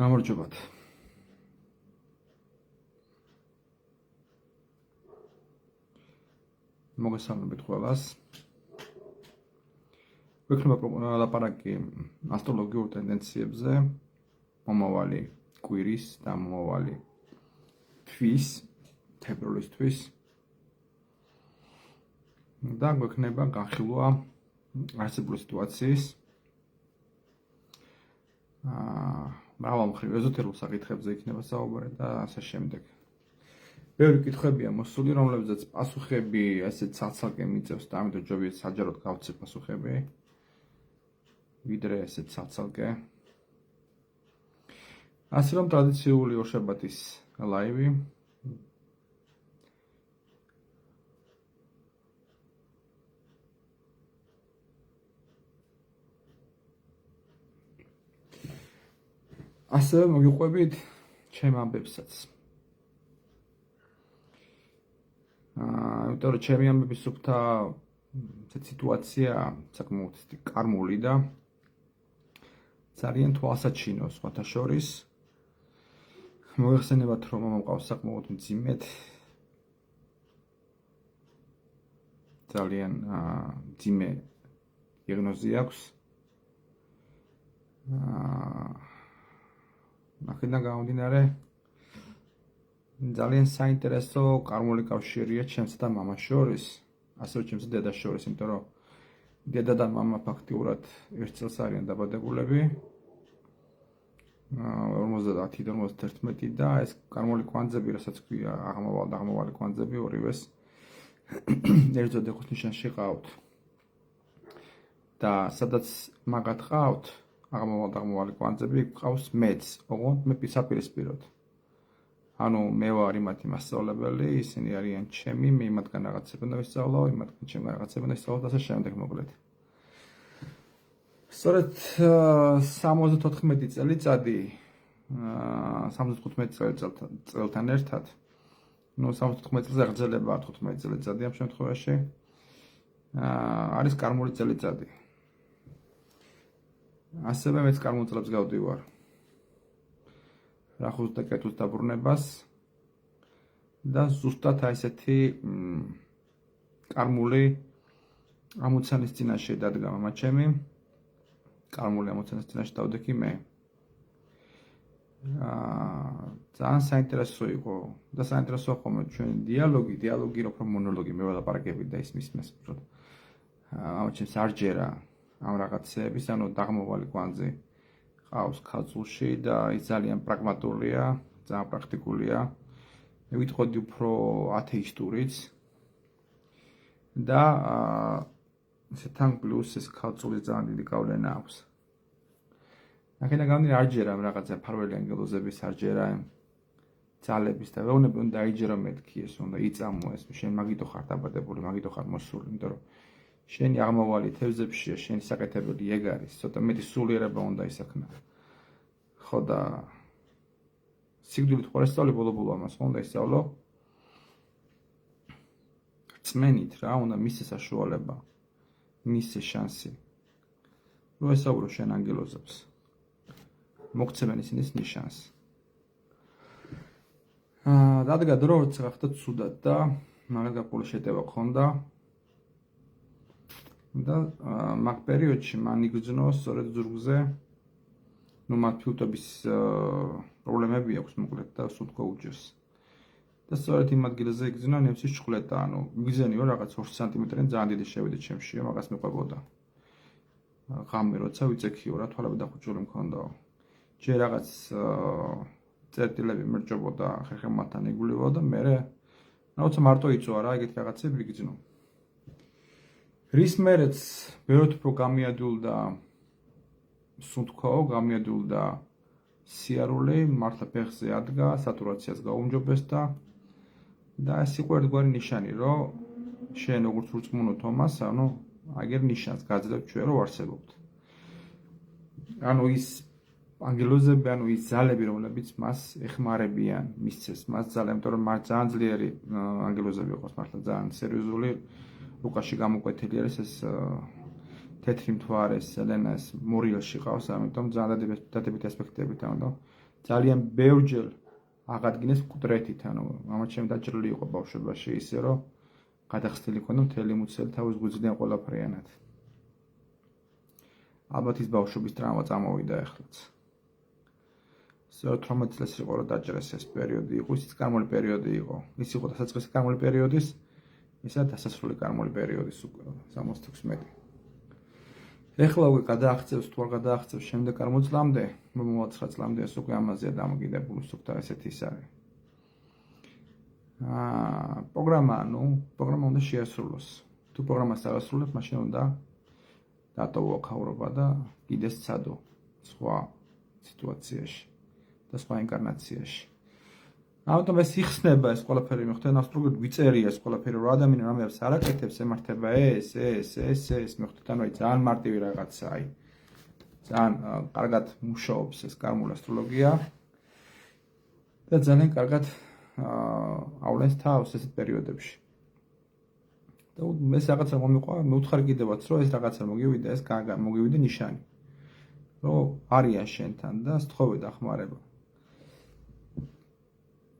გამარჯობათ. მოგესალმებით ყველას. ვექნება ლაპარაკი ასტროლოგიურ ტენდენციებზე, მომავალი კვირის და მომავალი თვის, თებერვლისთვის. და გვექნება განხილვა არსებული სიტუაციის მრავალ მხრივ ეზოთერულ საკითხებზე იქნება საუბარი და ასე შემდეგ. ბევრი კითხვებია მოსული, რომლებზეც პასუხები ასეთ ცალ-ცალკე მიწევს და ამიტომ ჯობია საჯაროდ გავცე პასუხები, ვიდრე ასეთ ცალ-ცალკე. ასე რომ ტრადიციული ორშაბათის ლაივი ასევე მოგიყვებით ჩემ ამბებსაც. იმიტომ რომ ჩემი ამბების სუფთა სიტუაცია საკმაოდ კარმული და ძალიან თვალსაჩინო სხვათა შორის. მოიხსენებათ რომ მომყავს საკმაოდ მძიმედ ძალიან მძიმე დიაგნოზი აქვს. აქედან გამომდინარე ძალიან საინტერესო კარმული კავშირია ჩემსა და მამას შორის, ასევე ჩემსა და დედას შორის, იმიტომ რომ დედა და მამა ფაქტიურად ერთ წელს არიან დაბადებულები. 50-51 და ეს კარმული კვანძები, რასაც ქვია აღმავალი კვანძები, ორივეს ერთ ზოდიაქოს ნიშანში ყავთ. და სადაც მაგათ ყავთ აღმავალი კვანძები, ყავს მეც, ოღონდ მე საპირისპიროდ. ანუ მე ვარ იმათი მასწავლებელი, ისინი არიან ჩემი, მე იმათგან რაღაცები უნდა ვისწავლო, იმათგან ჩემგან რაღაცები უნდა ვისწავლო და ასე შემდეგ მოკლედ. სწორედ 74 წელიწადი 75 წელთან ერთად, 74 წელს აღრძელება 15 წელიწადი ამ შემთხვევაში, არის კარმული წელიწადი. ასევე მეც კარმულ წლებს გავდივარ. რახოს და კეთილს დაბრუნებას და ზუსტად ესეთი კარმული ამოცანის წინაშე დადგა მამა ჩემი. კარმული ამოცანის წინაშე დავდექი მე. ძალიან საინტერესო იყო და საინტერესოა ხოლმე ჩვენი დიალოგი რო მონოლოგი მე ვლაპარაკები და ისმის უბრალოდ მამა ჩემს არ ჯერა ამ რაღაცების, ანუ დაღმოვალი კვანძი ყავს ქალწულში და ის ძალიან პრაგმატულია, ძალიან პრაქტიკულია. მე ვიტყოდი უფრო ათეისტურიც და თან პლუს ეს ქალწულის ძალიან დიდი გავლენა აქვს. აქედან გამომდინარე არ ჯერა რაღაცა ფარველი ანგელოზების, არ ჯერა ძალების და ვეუბნები უნდა დაიჯერო მეთქი ეს, უნდა იწამო ეს, შენ მაგითო ხარ დაბადებული, მაგითო ხარ მოსული, იმიტომ რომ შენი აღმავალი თევზებშია, შენი საკეთებელი ეგ არის, ცოტა მეტი სულიერება უნდა ისაქნა. ხო და სიკვდილით ხარესწავლი ბოლო-ბოლო ამას უნდა ისწავლო. რწმენით რა, უნდა მისცეს საშუალება, მისცეს შანსი. რო ესაუბრო შენ ანგელოზებს. მოგცემენ ისინი ნიშანს. დადგა დრო როცა გახდა ცუდად და მაგალითად შეტევა გქონდა. და მაგ პერიოდში მან იგრძნო სწორედ ზურგზე, მათ ფილტვების პრობლემები აქვს მოკლედ და სუნთქვა უჭერს. და სწორედ იმ ადგილზე იგრძნო ნემსის ჩხვლეტა, ანუ მიგზენიო რაღაც 2 სანტიმეტრიდან ძალიან დიდი შევიდა ჩემშიო, მაგას მიყვებოდა. ღამე როცა ვიწექიო რა, თვალები დახუჭული მქონდაო. ჯერ რაღაც წერტილები მერჭობოდა, ხერხემალთან იგულივოდა, მერე როცა მარტო იწვა რა, ეგეთი რაღაცები იგრძნო. რის მერეც ბევრად უფრო გამიადვილდა სუნთქვაო, გამიადვილდა სიარული, მართლა ფეხზე ადგა, სატურაციას გაუმჯობესდა და ეს იყო ერთგვარი ნიშანი, რომ შენ როგორც რუწმუნო თომას, ანუ აგერ ნიშანს გაძლევთ ჩვენ რომ არსებობთ. ანუ ის ანგელოზები, ანუ ის ძალები, რომლებიც მას ეხმარებიან, მისცეს მას ძალა, იმიტომ რომ მას ძალიან ძლიერი ანგელოზები იყოს, მართლა ძალიან სერიოზული. რუკაში გამოკვეთილი არის ეს თეთრი მთვარე, ელენას მორიელში ყავს, ამიტომ ძალიან დადებითი ასპექტებით, ამიტომ ძალიან ბევრჯერ აღადგინეს მკვდრეთით, ანუ მამაჩემი დაჭრილი იყო ბავშვობაში ისე, რომ გადახსნილი ქონდა მთელი მუცელი თავის გვიძლიდან ყველაფრიანად. ალბათ ის ბავშვობის ტრაუმა წამოვიდა ახლაც. 18 წელს იყო რომ დაჭრეს ეს პერიოდი იყო, ისიც კარმული პერიოდი იყო. ის იყო დასაწყისი კარმული პერიოდის, ისა დასასრული კარმული პერიოდის უკვე 66. ეხლა უკვე გადააღწევს თუ არ გადააღწევს შემდეგ კარმულ წლამდე, 9 წლამდე ეს უკვე ამაზეა დამოკიდებული, სულ ესეთი ის არის. პროგრამა უნდა შეასრულოს. თუ პროგრამას არ ასრულებ, მაშინ უნდა დატოვო ქაურობა და კიდეს ცადო სხვა სიტუაციაში და სხვა ინკარნაციაში. ამიტომ ეს იხსნება ეს ყველაფერი მიხვდეთ, აბსოლუტურად ვიწერია ეს ყველაფერი, რომ ადამიანი რამეებს არ აკეთებს, ემართება ეს, მიხვდეთ, ანუ ძალიან მარტივი რაღაცა, ძალიან კარგად მუშაობს ეს კარმული ასტროლოგია და ძალიან კარგად ავლენს თავს ესეთ პერიოდებში. და ეს რაღაცა მომიყვა, მე ვუთხარი კიდევაც, რომ ეს რაღაცა მოგივიდა, ეს მოგივიდა ნიშანი, რომ არიან შენთან და სთხოვე დახმარება.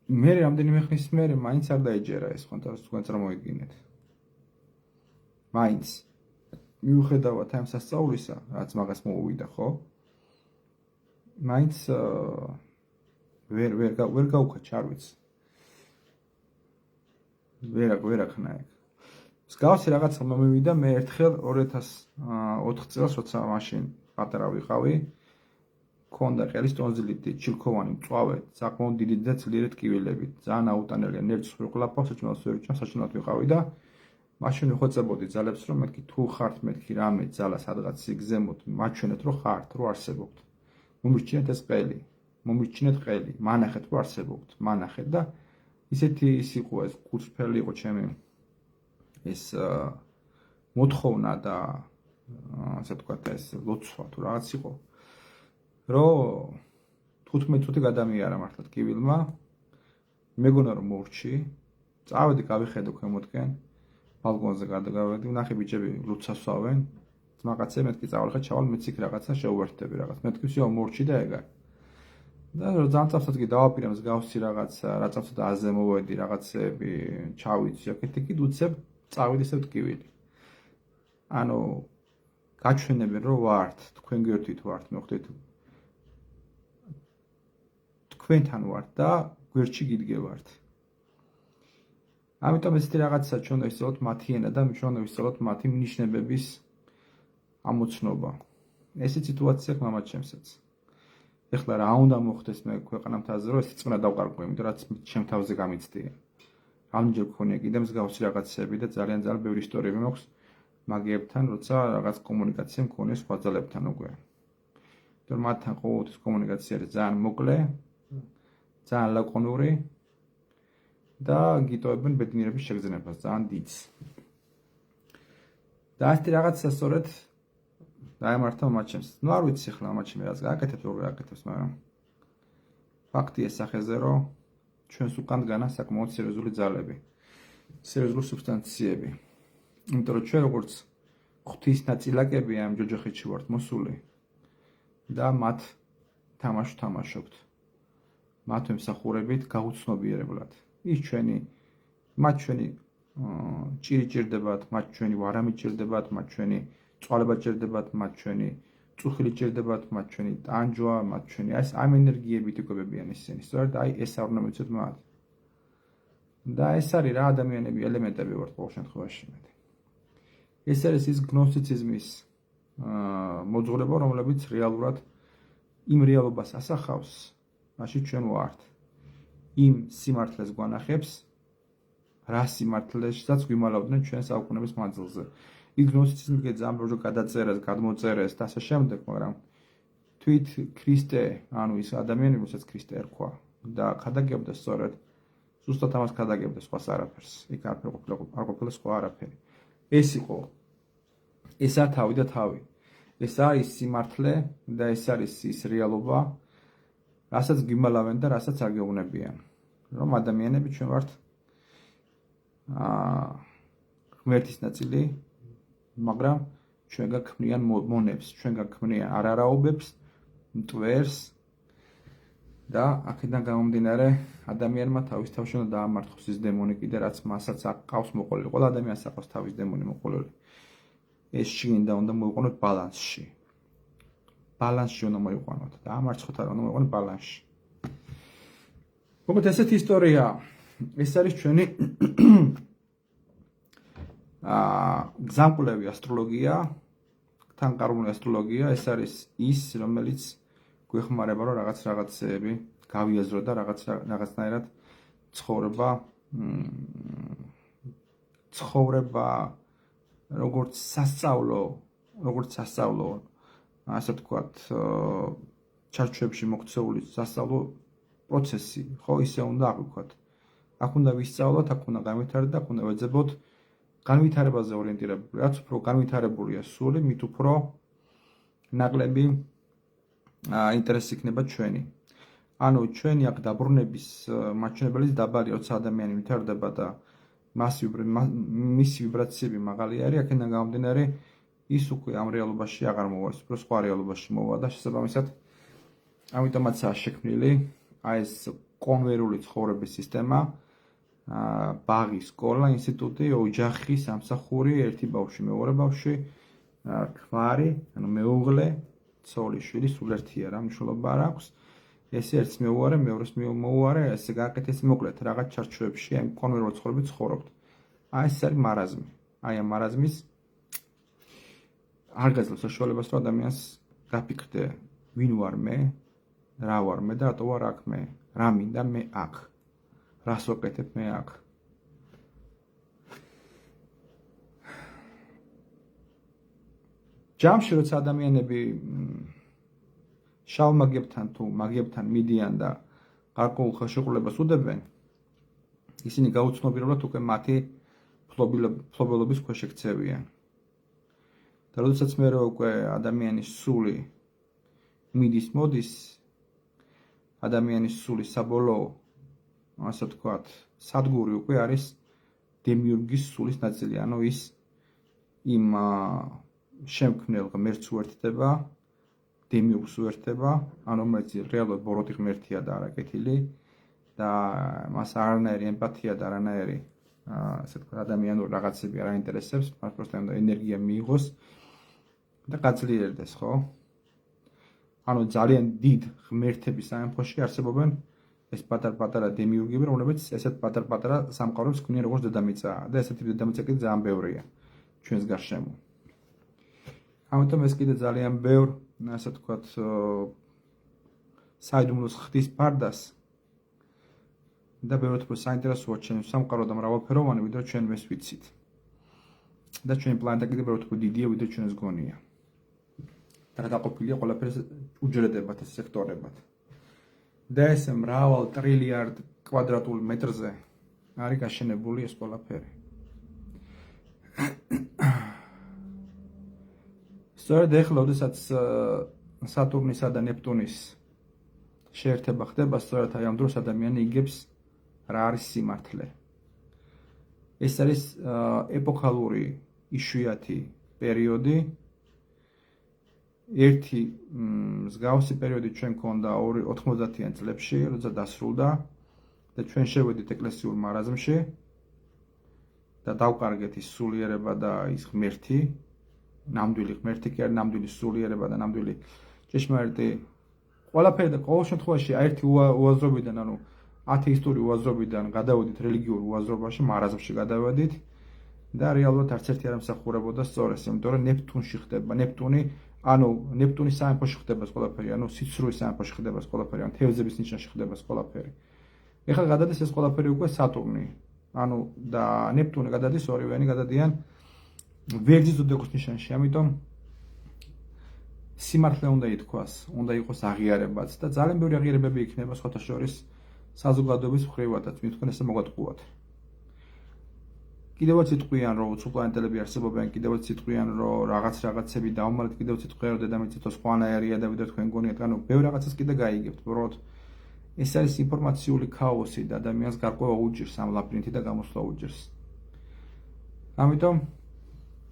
მე რამდენიმე ხნის მერე მაინც არ დაიჯერა ეს ხომ თავს თქვენც რა მოიგინეთ. მაინც მიუხედავად ამ სასწაულისა, რაც მაგას მოუვიდა, ხო? მაინც ვერ გავუქაჩ, არ ვიცი. ვერ ახნა ეგ. მსგავსი რაღაცა მომივიდა მე ერთხელ 2004 წელს, როცა მაშინ პატარა ვიყავი, ქონდა ყელის ტონზილიტი, ჩილქოვანი, მწვავე, საკმაოდ დიდი და ძლიერად ტკივილებით. ძალიან აუტანელია, ნერვს ვიყლაპავ, საჭმელს ვერ ვიჭამ, საჭმელად ვიყავი და მაშინ ვიხოცებოდი ძალებს, რომ მეთქი თუ ხართ მეთქი რამე ძალა სადღაც იგზემოთ, მაჩვენეთ რომ ხართ, რომ არსებობთ. მომირჩინეთ ეს ყელი, მომირჩინეთ ყელი, მანახეთ რომ არსებობთ, მანახეთ და ისეთი ის იყო ეს კურსფელი იყო ჩემი ეს მოთხოვნა და ასე ვთქვათ ეს ლოცვა თუ რაღაც იყო. რომ 15 წუთი გადამიარა მართლა ტკივილმა, მეგონა რომ მორჩი, წავედი გავიხედო ქვემოთკენ, ბალკონზე გადაგავედი, ვნახე ბიჭები ლოცვას ვსვავენ, ძმაკაცე მეთქი წავალ ხა ჩავალ მეც იქ რაღაცა შეუერთდები რაღაც. მეთქი ვსიო მორჩი და ეგარ. და ძალიან წამსაც კი დავაპირე მსგავსი რაღაცა, რა წამსაც აზე მოვედი რაღაცები, ჩავიცი აქეთ-იქით უცებ წავედი ესე ტკივილი. ანუ გაჩვენებენ რომ ვართ, თქვენ გვერდით ვართ, მოხდეთ თქვენთან ვართ და გვერდში გიდგევართ. ამიტომ ესეთი რაღაცა ჩვენ უნდა ვისწავლოთ მათი ენა და ჩვენ უნდა ვისწავლოთ მათი ნიშნებების ამოცნობა. ესეთი სიტუაცია აქვს მამაჩემსაც. ეხლა რა უნდა მოხდეს მე ქვეყანამთაზე, რომ ეს წმენა დავყარკვე, იმიტომ რაც ჩემ თავზე გამიცდია. რამდენჯერ გქონია კიდე მსგავსი რაღაცები და ძალიან ბევრი ისტორიები მაქვს მაგიებთან, როცა რაღაც კომუნიკაცია მქონია სხვა ძალებთან უკვე. იმიტომ მათთან ყოველთვის კომუნიკაცია არის ძალიან მოკლე, ძალიან ლაკონური და გიტოვებენ ბედნიერების შეგრძნებას ძალიან დიდს. და ასეთი რაღაცა სწორედ დაემართა მამაჩემს. ნუ არ ვიცი ახლა მამაჩემი რაც გააკეთებს, როგორ გააკეთებს, მაგრამ ფაქტია სახეზე, რომ ჩვენს უკან განა საკმაოდ სერიოზული ძალები, სერიოზული სუბსტანციები. იმიტომ რომ ჩვენ როგორც ღვთის ნაწილაკები ამ ჯოჯოხეთში ვართ მოსული და მათ თამაშს თამაშობთ. მათ ემსახურებით გაუცნობიერებლად. ის მათ ჩვენი ჭირი ჭირდებათ, მათ ჩვენი ვარამი ჭირდებათ, მათ ჩვენი წვალება ჭირდებათ, მათ ჩვენი წუხილი ჭირდებათ, მათ ჩვენი ტანჯვა, მათ ჩვენი ამ ენერგიებით იკვებებიან ისინი. სწორედ ეს არ უნდა მიცოთ მათ. და ეს არის რა ადამიანები, ელემენტები ვართ ყოველ შემთხვევაში. ეს არის ის გნოსიციზმის მოძღვრება, რომლებიც რეალურად იმ რეალობას ასახავს, მაშინ ჩვენ ვართ. იმ სიმართლეს გვანახებს, რა სიმართლესაც გვიმალავდნენ ჩვენ საუკუნეების მანძილზე. ის გნოსიციზმი ძალიან ბევრი გადაწერეს, გადმოწერეს და ასე შემდეგ, მაგრამ თვით ქრისტე, ანუ ის ადამიანი, რომელსაც ქრისტე ერქვა და ქადაგებდა სწორედ ზუსტად ამას ქადაგებდა, სხვას არაფერს. იქ არ ყოფილა სხვა არაფერი. ეს იყო ესა თავი და თავი. ეს არის სიმართლე და ეს არის ის რეალობა, რასაც გიმალავენ და რასაც არ გეუბნებიან. რომ ადამიანები ჩვენ ვართ ღმერთის ნაწილი, მაგრამ ჩვენ გაქმნიან მონებს, ჩვენ გაქმნიან არარაობებს, მტვერს და აქედან გამომდინარე ადამიანმა თავის თავში უნდა დაამარცხოს ის დემონი კიდე რაც მასაც აყავს მოყოლილი. ყველა ადამიანს აყავს თავის დემონი მოყოლილი. ეს შიგნით უნდა მოიყვანოთ ბალანსში. ბალანსში უნდა მოიყვანოთ. დაამარცხოთ არა, უნდა მოიყვანოთ ბალანსში. მოკლედ ესეთი ისტორია. ეს არის ჩვენი გზამკვლევი ასტროლოგია, თანკარგული ასტროლოგია, ეს არის ის, რომელიც გვეხმარება, რომ რაღაცეები გავიაზროთ და რაღაცნაირად ცხოვრება როგორც სასწავლო, ასე ვთქვათ, ჩარჩოებში მოქცეული სასწავლო პროცესი, ხო, ისე უნდა აღვიქვათ. აქ უნდა ვისწავლოთ, აქ უნდა განვითარდეთ, აქ უნდა ვეძებოთ განვითარებაზე ორიენტირებული. რაც უფრო განვითარებულია სული, მით უფრო ნაკლები ინტერესი იქნება ჩვენი. ანუ ჩვენი აქ დაბრუნების მაჩვენებელი დაბალი, როცა ადამიანი ვითარდება და მისი ვიბრაციები მაღალი არის, აქედან გამომდინარე ის უკვე ამ რეალობაში აღარ მოვა, ის უფრო სხვა რეალობაში მოვა და შესაბამისად ამიტომაცაა შექმნილი ეს კონვერული ცხოვრების სისტემა, ბაღი, სკოლა, ინსტიტუტი, ოჯახი, სამსახური, ერთი ბავშვი, მეორე ბავშვი, ქმარი, ანუ მეუღლე, ცოლი, შვილი, სულ ერთია, რა მნიშვნელობა არ აქვს. ეს ერთს მეუარე, მეორეს მეუარე, ესე გააკეთეს მოკლედ რაღაც ჩარჩოებში, აი კონვერულ ცხოვრებით ცხოვრობთ. აი ეს არის მარაზმი. აი ამ მარაზმის არ გაძლევს საშუალებას, რომ ადამიანს გაფიქრდე, ვინ ვარ მე, რა ვარ მე და რატო ვარ აქ მე, რა მინდა მე აქ, რას ვაკეთებ მე აქ. ჯამში როცა ადამიანები შავ მაგიებთან თუ მაგიებთან მიდიან და გარკვეულ ხელშეკრულებას უდებენ, ისინი გაუცნობიერებლად უკვე მათი ფლობელობის ქვეშ ექცევიან. და როდესაც მე უკვე ადამიანის სული მოდის, ადამიანის სული საბოლოო, ასე ვთქვათ, სადგური უკვე არის დემიურგის სულის ნაწილი, ანუ ის იმ შემქმნელ ღმერთს უერთდება, დემიურგს უერთდება, ანუ რომელიც რეალურად ბოროტი ღმერთია და არაკეთილი და მას არანაირი ემპათია და არანაირი ასე ვთქვათ, ადამიანური რაღაცები არ აინტერესებს, მას პროსტა უნდა ენერგია მიიღოს და გაძლიერდეს, ხო? ანუ ძალიან დიდ ღმერთების სამეფოში არსებობენ ეს პატარ-პატარა დემიურგები, რომლებიც ესეთ პატარ-პატარა სამყაროს ქმნიან როგორც დედამიწა და ესეთი დედამიწა კიდე ძალიან ბევრია ჩვენს გარშემო. ამიტომ ეს კიდე ძალიან ბევრ, ასე ვთქვათ, საიდუმლოს ხდის ფარდას და ბევრად უფრო საინტერესოა ჩვენი სამყარო და მრავალფეროვანი, ვიდრე ჩვენ ეს ვიცით. და ჩვენი პლანეტა კიდე ბევრად უფრო დიდია, ვიდრე ჩვენ ეს გონია. და დაყოფილია ყველაფერს უჯრედებად, სექტორებად. და ეს მრავალ ტრილიარდ კვადრატულ მეტრზე არის გაშენებული ეს ყველაფერი. სწორედ ეხლა, როდესაც სატურნისა და ნეპტუნის შეერთება ხდება, სწორედ აი ამ დროს ადამიანი იგებს რა არის სიმართლე. ეს არის ეპოქალური იშვიათი პერიოდი. ერთი მსგავსი პერიოდი ჩვენ გქონდა 90-იან წლებში, როცა დასრულდა და ჩვენ შევედით ეკლესიურ მარაზმში და დავკარგეთ ის სულიერება და ის ღმერთი, ნამდვილი ღმერთი კი არის ნამდვილი სულიერება და ნამდვილი ჭეშმარიტი ყველაფერი და ყოველ შემთხვევაში ერთი უაზრობიდან, ანუ ათეისტური უაზრობიდან გადავედით რელიგიურ უაზრობაში, მარაზმში გადავედით და რეალურად არც ერთი არ ემსახურებოდა სწორეს, იმიტომ რომ ნეპტუნში ხდება, ანუ ნეპტუნის სამეფოში ხდება ეს ყველაფერი, ანუ სიცრუის სამეფოში ხდება ეს ყველაფერი, ანუ თევზების ნიშანში ხდება ეს ყველაფერი. ეხლა გადადის ეს ყველაფერი უკვე სატურნი, ანუ და ნეპტუნი გადადის, ორივენი გადადიან ვერძის ზოდიაქოს ნიშანში, ამიტომ სიმართლე უნდა ითქვას, უნდა იყოს აღიარებაც და ძალიან ბევრი აღიარებები იქნება სხვათა შორის საზოგადოების მხრივადაც, მithქვენ ესე მოგატყუათ. კიდევაც იტყვიან, რომ უცხოპლანეტელები არსებობენ, კიდევაც იტყვიან, რომ რაღაცები დავმალეთ, კიდევაც იტყვიან, რომ დედამიწა სხვანაირია და ვიდრე თქვენ გონიათ, ანუ ბევრ რაღაცას კიდე გაიგებთ, უბრალოდ ეს არის ინფორმაციული ქაოსი და ადამიანს გარკვევა უჭირს ამ ლაბირინთი და გამოსვლა უჭირს. ამიტომ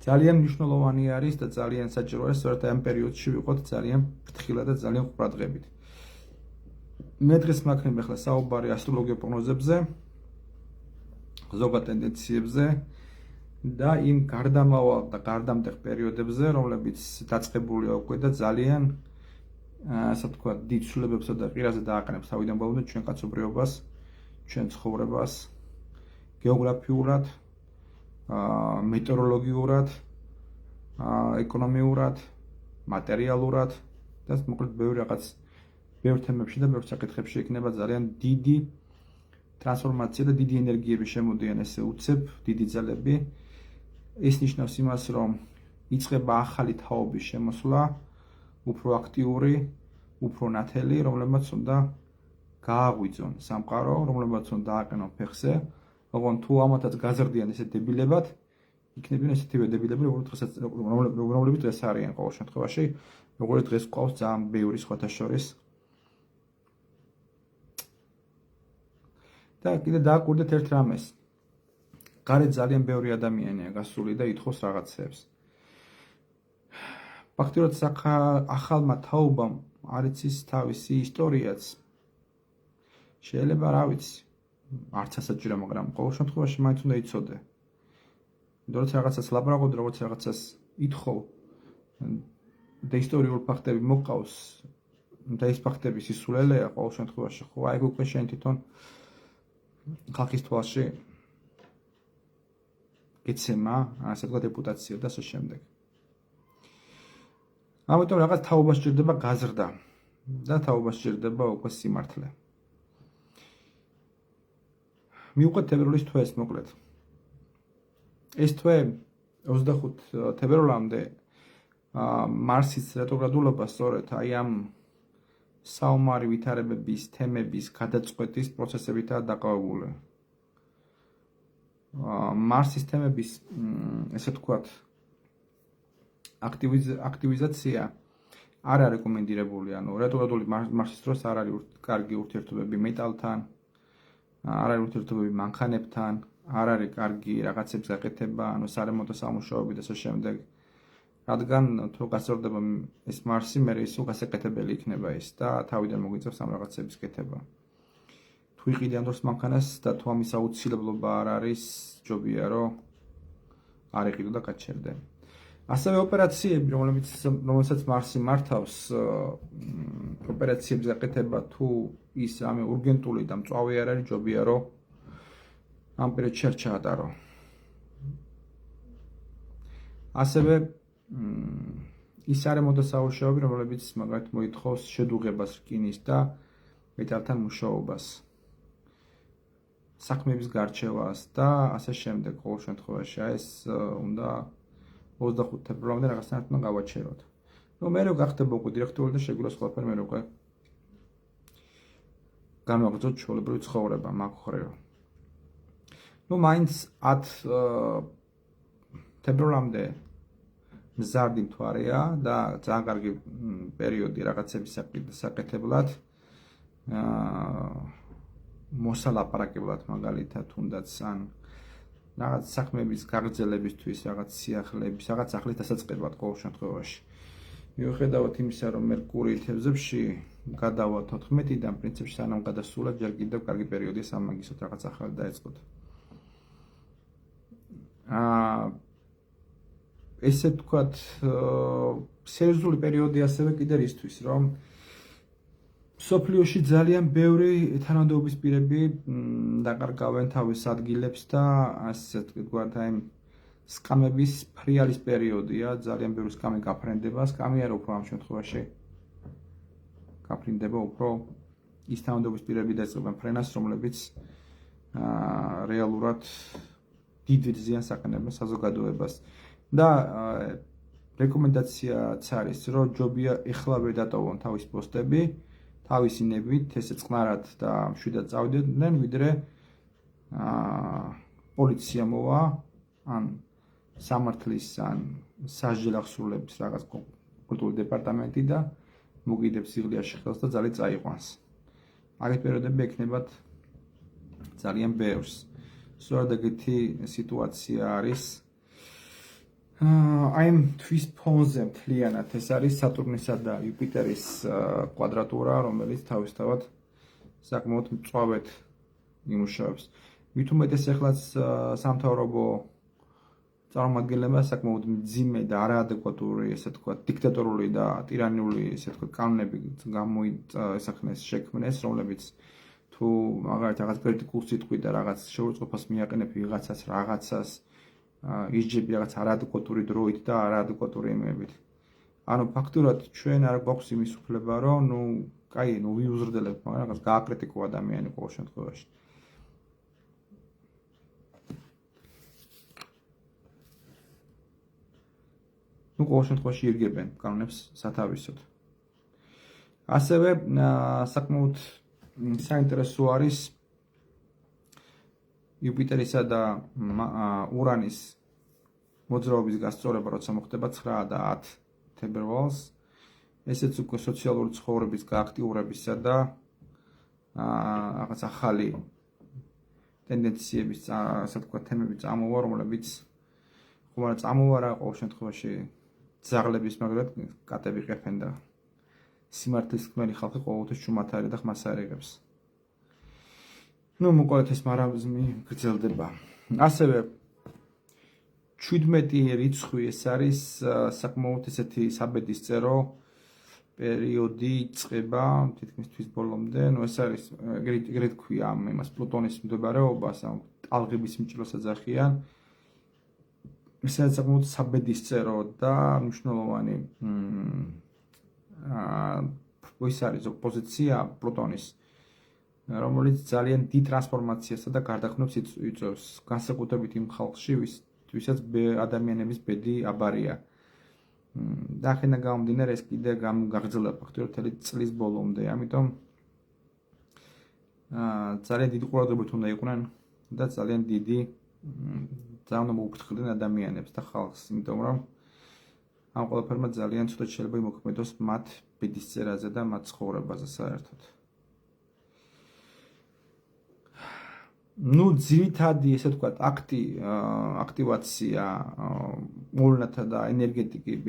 ძალიან მნიშვნელოვანი არის და ძალიან საჭირო არის სწორედ ამ პერიოდში ვიყოთ ძალიან ფრთხილად და ძალიან ყურადღებით. მე დღეს მაქვს ახლა საუბარი ასტროლოგიურ პროგნოზებზე, ზოგად ტენდენციებზე და იმ გარდამავალ და გარდამტეხ პერიოდებზე, რომლებიც დაწყებულია უკვე და ძალიან ასე ვთქვათ, დიდ ცვლილებებსა და ყირაზე დააყენებს თავიდან ბოლომდე ჩვენ კაცობრიობას, ჩვენ ცხოვრებას, გეოგრაფიულად, მეტეოროლოგიურად, ეკონომიურად, მატერიალურად და მოკლედ ბევრ თემებში და ბევრ საკითხებში იქნება ძალიან დიდი ტრანსფორმაცია და დიდი ენერგიები შემოდიან ესე უცებ, დიდი ძალები. ეს ნიშნავს იმას, რომ იწყება ახალი თაობის შემოსვლა, უფრო აქტიური, უფრო ნათელი, რომლებმაც უნდა გააღვიძონ სამყარო, რომლებმაც უნდა დააყენონ ფეხზე, ოღონდ თუ ამათაც გაზრდიან ესე დებილებად, იქნებიან ესეთივე დებილები, რომლებიც დღეს არიან ყოველ შემთხვევაში, როგორც დღეს გვყავს ძალიან ბევრი სხვათა შორის. და კიდე დააკვირდეთ ერთ რამეს. გარეთ ძალიან ბევრი ადამიანია გასული და ითხოვს რაღაცებს. ფაქტობრივად ახალმა თაობამ არ იცის თავისი ისტორიაც. შეიძლება რა ვიცი, არც ასაჭირო, მაგრამ ყოველ შემთხვევაში მაინც უნდა იცოდე. როცა რაღაცას ლაპარაკობ, როგორც რაღაცას ითხოვ და ისტორიულ ფაქტები მოყავს და ის ფაქტები სისულელეა ყოველ შემთხვევაში, ხო, აი უკვე შენ თვითონ ხალხის თვალში გეცემა, ასე ვთქვათ, რეპუტაცია და ასე შემდეგ. ამიტომ რაღაც თაობა სჭირდება გაზრდა და თაობა სჭირდება უკვე სიმართლე. მივყვეთ თებერვლის თვეს მოკლედ. ეს თვე 25 თებერვლამდე მარსის რეტროგრადულობა სწორედ აი ამ საომარი ვითარებების, თემების, გადაწყვეტის პროცესებითაა დაკავებული. მარსის თემების, ესე ვთქვათ, აქტივიზაცია არ არის რეკომენდირებული, ანუ რეტროგრადული მარსის დროს არ არის კარგი ურთიერთობები მეტალთან, არ არის ურთიერთობები მანქანებთან, არ არის კარგი რაღაცების გაკეთება, ანუ სარემონტო სამუშაოები და ასე შემდეგ. რადგან თუ გასწორდება ეს მარსი, მე ისო გასაკეთებელი იქნება ის და თავიდან მოგვიწევს ამ რაღაცების კეთება. თუ იყიდე ამ დროს მანქანას და თუ ამის აუცილებლობა არ არის, ჯობია რომ არ იყიდო და გაჩერდე. ასევე ოპერაციები, რომელსაც მარსი მართავს, ოპერაციების გაკეთება თუ ის რამე ურგენტული და მწვავე არ არის, ჯობია რომ ამ პერიოდში არ ჩაატარო. ასევე ის სარემონტო სამუშაოები, რომლებიც მაგალითად მოითხოვს შედუღებას რკინის და მეტალთან მუშაობას, საქმეების გარჩევას და ასე შემდეგ ყოველ შემთხვევაში ეს უნდა 25 თებერვლამდე რაღაცნაირად უნდა გავაჩეროთ. მე რო გახდება უკვე დირექტორი და შეგვიძლია ყველაფერი მე რო უკვე განვაგრძოთ ჩვეულებრივი ცხოვრება მაგ ხრივ. მაინც 10 თებერვლამდე მზარდი მთვარეა და ძალიან კარგი პერიოდი რაღაცების საკეთებლად, მოსალაპარაკებლად მაგალითად თუნდაც ან რაღაც საქმეების გაგრძელებისთვის, რაღაც სიახლეების, რაღაც ახლის დასაწყებად ყოველ შემთხვევაში. მიუხედავად იმისა, რომ მერკური თევზებში გადავა 14-დან, პრინციპში სანამ გადასულა, ჯერ კიდევ კარგი პერიოდია სამაგისოდ რაღაც ახალი დაეწყოთ. ესე ვთქვათ, სერიოზული პერიოდი ასევე კიდე რისთვის, რომ მსოფლიოში ძალიან ბევრი თანამდებობის პირები დაკარგავენ თავის ადგილებს და ასე ვთქვათ, აი სკამების ფრიალის პერიოდია, ძალიან ბევრი სკამი გაფრენდება, სკამი არა უფრო ამ შემთხვევაში გაფრინდება უფრო ის თანამდებობის პირები დაიწყებენ ფრენას, რომლებიც რეალურად დიდ ზიანს აყენებენ საზოგადოებას. და რეკომენდაციაც არის, რომ ჯობია ეხლავე დატოვონ თავის პოსტები, თავისი ნებით, ესე წყნარად და მშვიდად წავიდნენ, ვიდრე პოლიცია მოვა, ან სამართლის, ან სასჯელ ახსრულების რაღაც კულტურული დეპარტამენტი და მოგიდებს სიღლიაში ხელს და ძალით წაიყვანს. აგეთ პერიოდები ექნებათ ძალიან ბევრს. სწორედ ეგეთი სიტუაცია არის. აი ამ თვის ფონზე მთლიანად ეს არის სატურნისა და იუპიტერის კვადრატურა, რომელიც თავისთავად საკმაოდ მწვავედ იმუშავებს. მით უმეტეს ეხლაც სამთავრობო წარმომადგენლებმა საკმაოდ მძიმე და არაადეკვატური, ესე თქვა, დიქტატორული და ტირანიული, ესე თქვა, კანონები გამოისახნეს, შექმნეს, რომლებიც თუ მაგალითად რაღაც კრიტიკულ სიტყვით და რაღაც შეურაცხყოფას მიაყენებ ვიღაცას, რაღაცას ისჯები რაღაც არაადეკვატური დროით და არაადეკვატური იმებით. ანუ ფაქტურად ჩვენ არ გვაქვს იმის უფლება, რომ ვიუზრდელებ, მაგრამ რაღაც გააკრიტიკო ადამიანი ყოველ შემთხვევაში. ყოველ შემთხვევაში ირგებენ კანონებს სათავისოდ. ასევე საკმაოდ საინტერესო არის იუპიტერისა და ურანის მოძრაობის გასწორება, როცა მოხდება 9 და 10 თებერვალს. ესეც უკვე სოციალური ცხოვრების გააქტიურებისა და რაღაც ახალი ტენდენციების, ასე თქვა, თემები წამოვა, რომლებიც ხომ არა წამოვა რა ყოველ შემთხვევაში ძაღლების მაგრად კატები ყეფენ და სიმართლის კმელი ხალხი ყოველთვის ჩუმათარი და ხმას არ იღებს. მოკლედ ეს მარაზმი გრძელდება. ასევე 17 რიცხვი ეს არის საკმაოდ ესეთი საბედისწერო პერიოდი იწყება თითქმის თვის ბოლომდე. ეს არის ეგრეთ ქვია ამ იმას პლუტონის მდებარეობას, ამ ტალღების მჭრელს ეძახიან. ეს არის საკმაოდ საბედისწერო და მნიშვნელოვანი ის არის პოზიცია პლუტონის, რომელიც ძალიან დიდ ტრანსფორმაციასა და გარდაქმნებს იწვევს, განსაკუთრებით იმ ხალხში, ვისაც ადამიანების ბედი აბარია. და ახლა გამომდინარე ეს კიდე გაგრძელდა ფაქტობრივად მთელი წლის ბოლომდე, ამიტომ ძალიან დიდი ყურადღებით უნდა იყვნენ და ძალიან დიდი ძალიან მოუფრთხილდნენ ადამიანებს და ხალხს, იმიტომ რომ ამ ყველაფერმა ძალიან ცუდად შეიძლება იმოქმედოს მათ ბედისწერაზე და მათ ცხოვრებაზე საერთოდ. ძირითადი, ესე ვთქვათ, აქტივაცია მოვლენათა და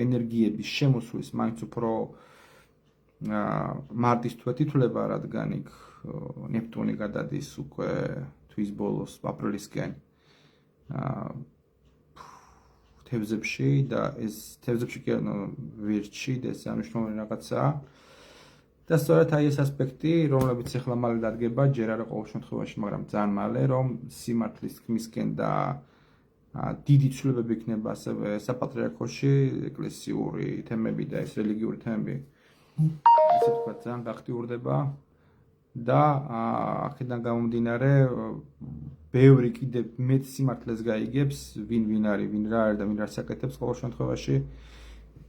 ენერგიების შემოსვლის მაინც უფრო მარტის თვე ითვლება, რადგან იქ ნეპტუნი გადადის უკვე თვის ბოლოს, აპრილისკენ თევზებში და ეს თევზებში კი არა ვირჩი და ეს მნიშვნელოვანი რაღაცაა. და სწორედ აი ეს ასპექტი, რომლებიც ახლა მალე დადგება, ჯერ არა ყოველ შემთხვევაში, მაგრამ ძალიან მალე, რომ სიმართლის თქმისკენ და დიდი ცვლილებები იქნება ასევე საპატრიარქოში, ეკლესიური თემები და ეს რელიგიური თემები, ესე ვთქვათ, ძალიან გააქტიურდება და აქედან გამომდინარე ბევრი კიდე მეტ სიმართლეს გაიგებს, ვინ არის, ვინ რა არის და ვინ რას აკეთებს ყოველ შემთხვევაში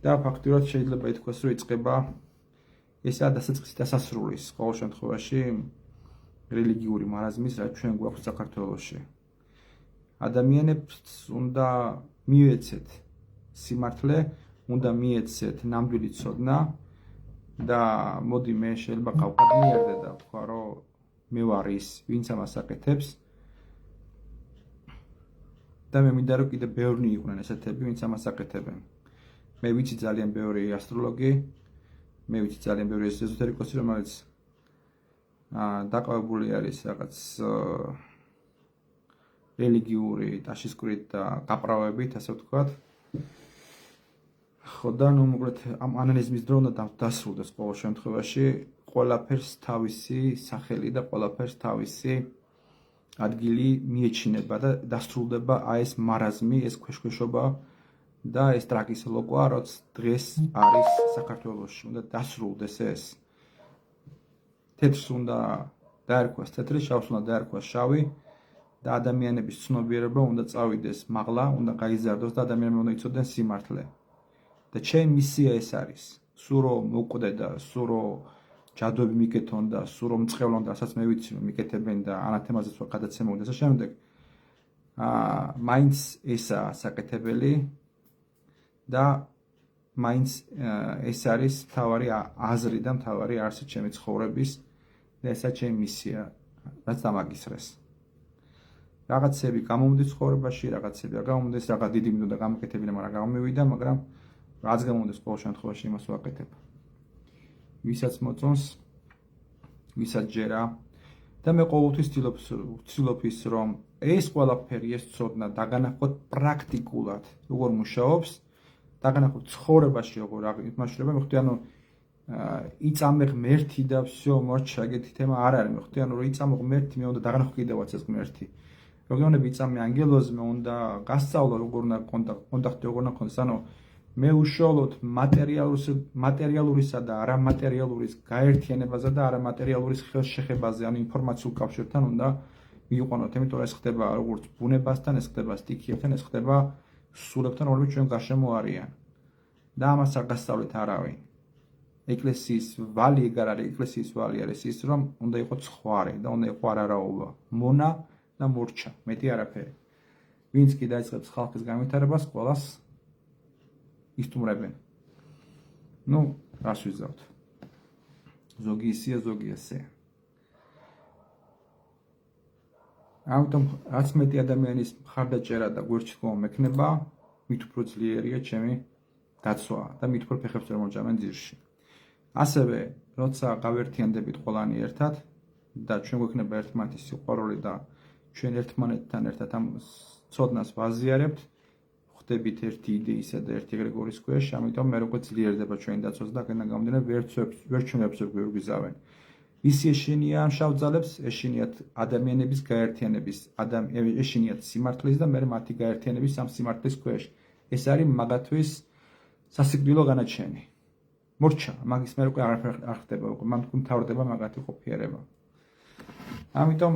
და ფაქტობრივად შეიძლება ითქვას, რომ იწყება ესაა დასაწყისი დასასრულის ყოველ შემთხვევაში რელიგიური მარაზმის, რაც ჩვენ გვაქვს საქართველოში. ადამიანებს უნდა მიეცეთ სიმართლე, უნდა მიეცეთ ნამდვილი ცოდნა და მოდი მე შეიძლება გავყადნიარდე და ვთქვა, რომ მე ვარ ის, ვინც ამას აკეთებს და მე მინდა რომ კიდე ბევრი იყვნენ ესეთები, ვინც ამას აკეთებენ. მე ვიცი ძალიან ბევრი ასტროლოგი, მე ვიცი ძალიან ბევრი ეზოთერიკოსი, რომელიც დაკავებული არის რაღაც რელიგიური ტაშისკვრით და გაправებით, ასე ვთქვათ. ხო და მოკლედ ამ ანალიზის დრო უნდა დასრულდეს ყოველ შემთხვევაში, ყველაფერს თავისი სახელი და ყველაფერს თავისი ადგილი მიეჩინება და დასრულდება აი ეს მარაზმი, ეს ქვეშქვეშობა და ეს ტრაგიკოლოგია, რაც დღეს არის საქართველოში, უნდა დასრულდეს ეს. თეთრს უნდა დაერქვას თეთრი, შავს უნდა დაერქვას შავი და ადამიანების ცნობიერება უნდა წავიდეს მაღლა, უნდა გაიზარდოს და ადამიანები უნდა იცოდნენ სიმართლე. და ჩემი მისია ეს არის. სულ რომ მოკვდე და სულ რომ ჯადოები მიკეთონ და სულ რომ მწყევლონ და რასაც მე ვიცი რომ მიკეთებენ და ანათემაზეც ვარ გადაცემული და ასე შემდეგ. მაინც ესაა საკეთებელი და მაინც ეს არის მთავარი აზრი და მთავარი არსი ჩემი ცხოვრების და ესაა ჩემი მისია, რაც დამაგისრეს. რაღაცები გამომდის ცხოვრებაში, რაღაცები არ გამომდის, რაღაც დიდი მინდოდა გამოკეთებინა, მაგრამ გამომივიდა, მაგრამ რაც გამომდის ყოველ შემთხვევაში იმას ვაკეთებ. ვისაც მოწონს, ვისაც ჯერა, და მე ყოველთვის ვცდილობ ის რომ ეს ყველაფერი ეს ცოდნა დაგანახოთ პრაქტიკულად როგორ მუშაობს დაგანახოთ ცხოვრებაში როგორ იმაშრება მე ხვდი ანუ იწამე ღმერთი და всё მოჩა ეგეთი თემა არ არის მე ხვდი ანუ რომ იწამე ღმერთი მე უნდა დაგანახო კიდევაც ეს ღმერთი როგორ უნდა იწამე ანგელოზი მე უნდა გასწავლო როგორ უნდა კონტაქტი როგორ უნდა ქონდეს ანუ მე უშუალოდ მატერიალურისა და არამატერიალურის გაერთიანებაზე და არამატერიალურის ხელშეხებაზე ან ინფორმაციულ კავშირთან უნდა მივიყვანოთ, იმიტომ რომ ეს ხდება როგორც ბუნებასთან, ეს ხდება სტიქიებთან, ეს ხდება სულებთან, რომლებიც ჩვენ გარშემო არიან. და ამას არ გასწავლეთ არავინ. ეკლესიის ვალი ეგ არ არის, ეკლესიის ვალი არის ის, რომ უნდა იყოს ხვარი და უნდა იყოს არარაობა, მონა და მორჩა, მეტი არაფერი. ვინც კი დაიწყებს ხალხის განვითარებას, ყველას ისტუმრებენ. ნუ, რას ვიზავთ? ზოგი ისია, ზოგი ასე. ამიტომ რაც მეტი ადამიანის მხარდაჭერა და გვერდჩქომა მექნება, მით უფრო ძლიერია ჩემი დაცვა და მით უფრო ფეხებს ვერ მომჭამენ ძირში. ასევე, როცა გავერთიანდებით ყველანი ერთად და ჩვენ გვექნება ერთმანეთის სიყვარული და ჩვენ ერთმანეთთან ერთად ამ ცოდნას ვაზიარებთ, ხდებით ერთი იდეისა და ერთი ეგრეგორის ქვეშ, ამიტომ მე როგორ ძლიერდება ჩვენი დაცვა და აქედან გამომდინარე ვერ ჩვენებს ვერ გვერგვიზავენ. ისი ეშინია შავ ძალებს, ეშინიათ ადამიანების გაერთიანების, ეშინიათ სიმართლის და მე მათი გაერთიანების ამ სიმართლის ქვეშ. ეს არის მაგათვის სასიკვდილო განაჩენი. მორჩა, მაგის მე უკვე არ ხდება, უკვე მან მთავრდება მაგათი ყოფიერება. ამიტომ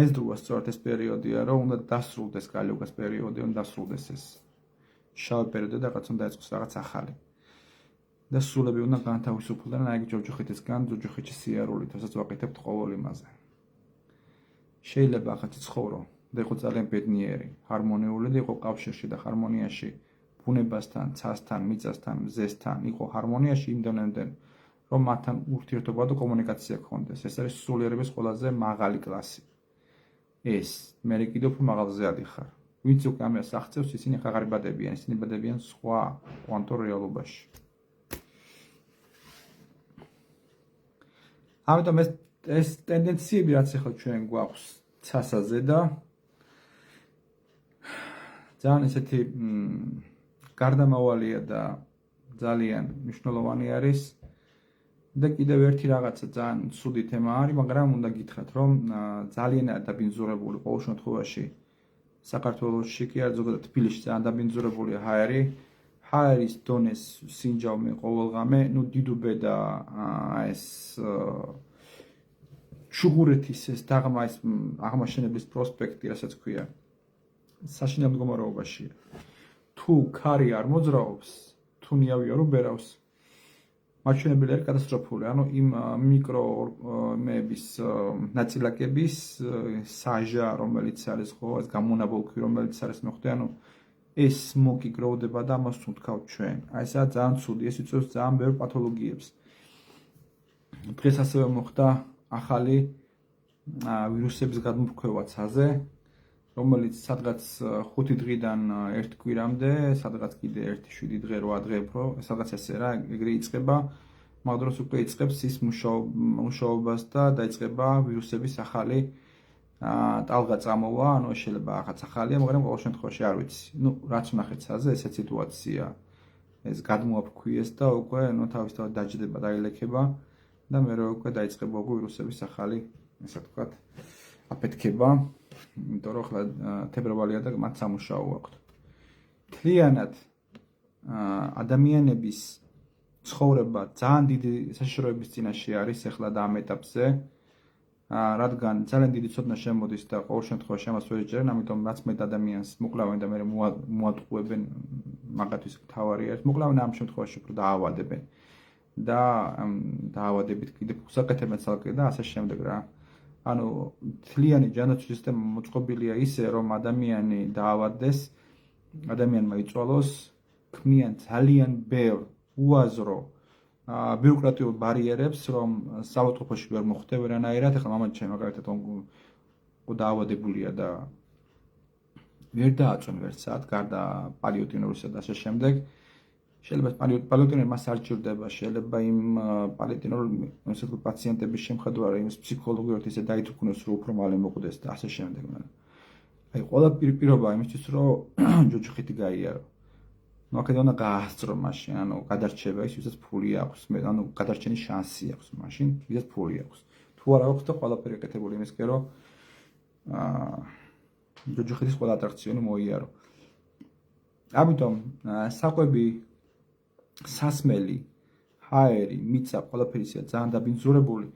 ეს დროა სწორედ ეს პერიოდია, რომ უნდა დასრულდეს კალიუგას პერიოდი, უნდა დასრულდეს ეს შავ პერიოდი და რაღაც უნდა დაიწყოს რაღაც ახალი. და სულები უნდა განთავისუფლდნენ აი ჯოჯოხეთისგან, ჯოჯოხეთში სიარულით, რასაც ვაკეთებთ ყოველ იმაზე. შეიძლება ახაც ცხოვრო და იყო ძალიან ბედნიერი, ჰარმონიული და იყო კავშირში და ჰარმონიაში ბუნებასთან, ცასთან, მიწასთან, მზესთან, იყო ჰარმონიაში იმდენამდე, რომ მათთან ურთიერთობა და კომუნიკაცია გქონდეს. ეს არის სულიერების ყველაზე მაღალი კლასი. ეს მე კიდევ უფრო მაღალზე ადიხარ. ვინც უკვე ამას აღწევს, ისინი აღარ იბადებიან, ისინი იბადებიან სხვა კვანტურ რეალობაში. ამიტომ ეს ტენდენციები რაც ახლა ჩვენ გვაქვს ცასაზე და ძალიან ესეთი გარდამავალია და ძალიან მნიშვნელოვანი არის და კიდევ ერთი რაღაცა ძალიან ცუდი თემა არის, მაგრამ უნდა გითხრათ, რომ ძალიან დაბინძურებული ყოველ შემთხვევაში საქართველოში კი არ ზოგადად თბილისში ძალიან დაბინძურებული ჰაერი ჰაერის დონეს სინჯავმე ყოველღამე, ნუ დიდუბე და ეს ჩუღურეთის ეს დაღმა ეს აღმაშენებლის პროსპექტი, რასაც ქვია, საშინელ მდგომარეობაშია. თუ ქარი არ მოძრაობს, თუ ნიავი არ უბერავს, მაჩვენებელი არის კატასტროფული. ანუ იმ მიკროორმების ნაწილაკების საჟა, რომელიც არის ხო, ეს გამონაბოლქვი, რომელიც არის მოხდა, ანუ ეს სმოკი გროვდება და ამას ვთქვათ ჩვენ. აი ესაა ძალიან ცუდი, ეს იწვევს ძალიან ბევრ პათოლოგიებს. დღეს ასევე მოხდა ახალი ვირუსების გადმოფრქვევა ცაზე, რომელიც სადღაც 5 დღიდან 1 კვირამდე, სადღაც კიდე 1-7 დღე, 8 დღე უფრო, სადღაც ესე რა, ეგრე იწყება, მაგ დროს უკვე იწყებს ის მუშაობას და დაიწყება ვირუსების ახალი ტალღა წამოვა, ანუ შეიძლება ახაც ახალია, მაგრამ ყოველ შემთხვევაში არ ვიცი. ნუ რაც ვნახეთ ცაზე, ესეთ სიტუაცია ეს გადმოაფრქვიეს და უკვე თავისთავად დაჯდება, დაილექება და მე უკვე დაიწყება უკვე ვირუსების ახალი, ესე ვთქვათ, აფეთქება. იმიტომ რომ ახლა თებერვალია და მათ სამუშაო აქვთ. მთლიანად ადამიანების ცხოვრება ძალიან დიდი საშიშროების წინაშე არის ახლა და ამ ეტაპზე, რადგან ძალიან დიდი ცოდნა შემოდის და ყოველ შემთხვევაში ამას ვერ ეჭერენ, ამიტომ რაც მეტ ადამიანს მოკლავენ და მე მოატყუებენ, მაგათვის მთავარი არის, მოკლავენ ამ შემთხვევაში უფრო დაავადებენ და დაავადებით კიდე უსაკეთებენ ცალკე და ასე შემდეგ რა. ანუ მთლიანი ჯანმრთელობის სისტემა მოწყობილია ისე, რომ ადამიანი დაავადდეს, ადამიანმა იწვალოს, ქმნიან ძალიან ბევრ უაზრო ბიუროკრატიულ ბარიერებს, რომ საავადმყოფოში ვერ მოხვდე ვერანაირად. ახლა მამაჩემი მაგალითად დაავადებულია და ვერ დააწვენ ვერცად, გარდა პალიატიურისა და ასე შემდეგ. შეიძლება პალეოტინური მას არ ჭირდება, შეიძლება იმ პალეოტინური პაციენტების შემხედვარი იმის ფსიქოლოგიურად ისე დაითუქნოს, რომ უფრო მალე მოკვდეს და ასე შემდეგ. აი ყველა პირობა იმისთვის, რომ ჯოჯოხეთი გაიარო. აქედან უნდა გაასწრო მაშინ, გადარჩება ის, ვისაც ფული აქვს, გადარჩენის შანსი აქვს მაშინ, ვისაც ფული აქვს. თუ არ აქვს და ყველაფერი ეკეთებული იმისკენ, რომ ჯოჯოხეთის ყველა ატრაქციონი მოიარო. ამიტომ საკვები, სასმელი, ჰაერი, მიწა, ყველაფერი ისეა ძალიან დაბინძურებული,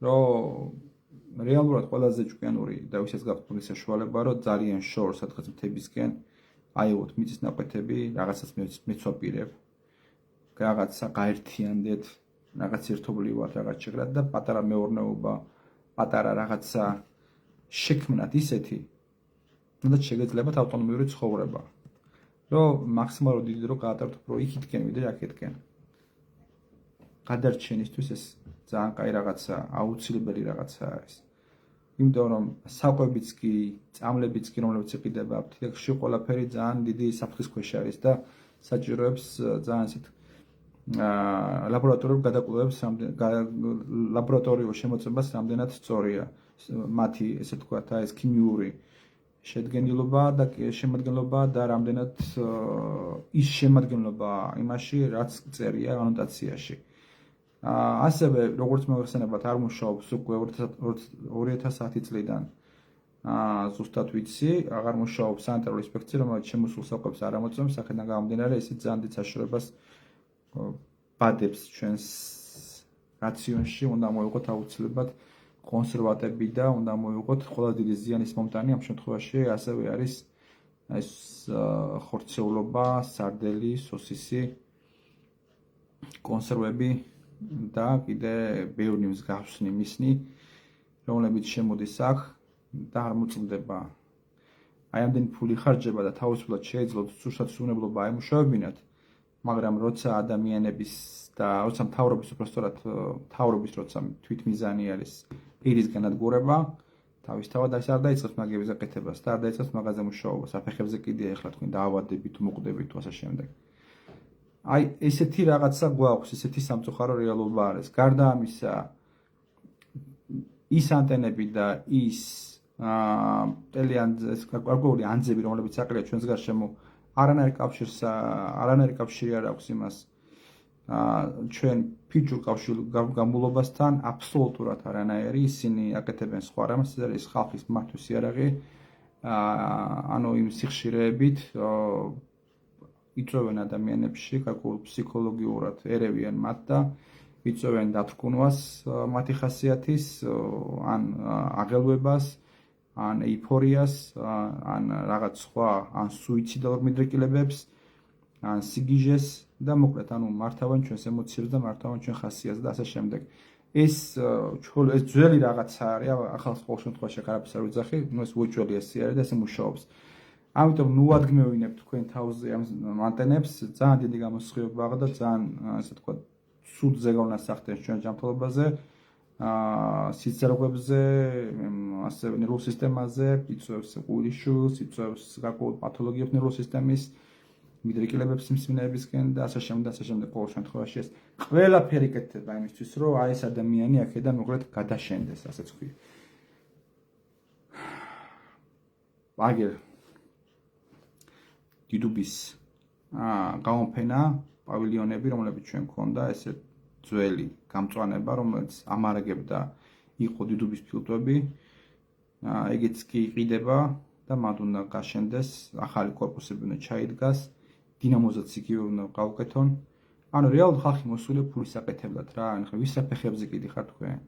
რომ რეალურად ყველაზე ჭკვიანური და ვისაც გაქვთ საშუალება, რომ ძალიან შორს სადღაც მთებისკენ აიღოთ მიწის ნაკვეთები, რაღაცას მეცვაპირებ, რაღაცა გაერთიანდეთ, რაღაც ერთობლივად რაღაც შეგრად და პატარა მეურნეობა, პატარა რაღაცა შექმნათ ისეთი, სადაც შეგეძლებათ ავტონომიური ცხოვრება. რომ მაქსიმალურად დიდი დრო გაატაროთ უფრო იქითკენ ვიდრე აქეთკენ. გადარჩენისთვის ეს ძალიან კაი რაღაცა, აუცილებელი რაღაცა არის. იმიტომ რომ საკვებიც კი, წამლებიც კი, რომლებიც იყიდება აფთიაქში, ყველაფერი ძალიან დიდი საფრთხის ქვეშ არის და საჭიროებს ძალიან ისეთ ლაბორატორიულ გადაკვლევებს, ლაბორატორიულ შემოწმებას რამდენად სწორია მათი, ესე ვთქვათ, ეს ქიმიური შედგენილობა და შემადგენლობა და რამდენად ის შემადგენლობა იმაში, რაც წერია ანოტაციაში. ასევე, როგორც მოგეხსენებათ, არ მუშაობს უკვე 2010 წლიდან ზუსტად ვიცი, აღარ მუშაობს სანიტარული ინსპექცია, რომელიც შემოსულ საკვებს არ ამოწმებს, აქედან გამომდინარე, ისიც ძალიან დიდ საშუალებას ბადებს ჩვენს რაციონში, უნდა მოიღოთ აუცილებლად კონსერვატები და უნდა მოიღოთ ყველა დიდი ზიანის მომტანი ამ შემთხვევაში ასევე არის ეს ხორცეულობა, სარდელი, სოსისი, კონსერვები და კიდე ბევრი მსგავსი მისნი, რომლებიც შემოდის აქ და არ მოწმდება. აი ამდენი ფული ხარჯება და თავისუფლად შეეძლოთ სურსათ სუნებლობა აიმუშავებინათ, მაგრამ როცა ადამიანების და როცა მთავრობის უბრალოდ მთავრობის როცა თვითმიზანი არის პირის განადგურება, თავისთავად ეს არ დაიწყებს მაგების აკეთებას და არ დაიწყებს მაღაზიაზე მუშაობას, საფეხებზე კიდია ეხლა თქვენ დაავადებით, მოკვდებით თუ ასე შემდეგ. აი ესეთი რაღაცა გვაქვს, ესეთი სამწუხარო რეალობა არის. გარდა ამისა, ის ანტენები და ის გარკვეული ანძები, რომლებიც აყრია ჩვენს გარშემო, არანაირი კავშირი არ აქვს იმას ჩვენ ფიჭურ გამულობასთან აბსოლუტურად არანაირი. ისინი აკეთებენ სხვა რამეს, ეს არის ხალხის მართვის იარაღი, იმ სიხშირეებით იწვევენ ადამიანებში, გარკვეულ ფსიქოლოგიურად ერევიან მათ და იწვევენ დათრკუნვას მათი ხასიათის, ან აღელვებას, ან ეიფორიას, ან რაღაც სხვა, ან სუიციდალურ მიდრეკილებებს, ან სიგიჟეს და მოკლედ, მართავენ ჩვენს ემოციებს და მართავენ ჩვენ ხასიათს და ასე შემდეგ. ეს ძველი რაღაცა არის, ახალს ყოველ შემთხვევაში არაფერს არ ვიძახი, ეს უეჭველი ესე არის და ესე მუშაობს. ამიტომ ნუადგმევინებთ თქვენ თავზე ამ ანტენებს, ძალიან დიდი გამოსხივება აქვს და ძალიან, ასე ვთქვათ, ცუდ ზეგავლენას ახდენს ჩვენ ჯანმრთელობაზე, სიცერღვებზე, ასევე ნერვულ სისტემაზე, იწვევს ყვირიშულს, იწვევს გარკვეულ პათოლოგიებს ნერვულ სისტემის, მიდრეკილებებს მსმენელებისკენ და ასე შემდეგ, ყოველ შემთხვევაში ეს ყველაფერი იკეთება იმისთვის, რომ აი ეს ადამიანი აქედან მოკლედ გადაშენდეს, ასეც ვთქვი. აგერ დიდუბის გამოფენა, პავილიონები, რომლებიც ჩვენ გქონდა, ესე ძველი გამწვანება, რომელიც ამარაგებდა იყო დიდუბის ფილტვები, ეგეც კი იყიდება და მათ უნდა გაშენდეს, ახალი კორპუსები უნდა ჩაიდგას, დინამოზაც იგივე უნდა გავუკეთონ. რეალურად ხალხი მოსულია ფულის აკეთებლად რა, ვის საფეხებზე კიდიხართ თქვენ?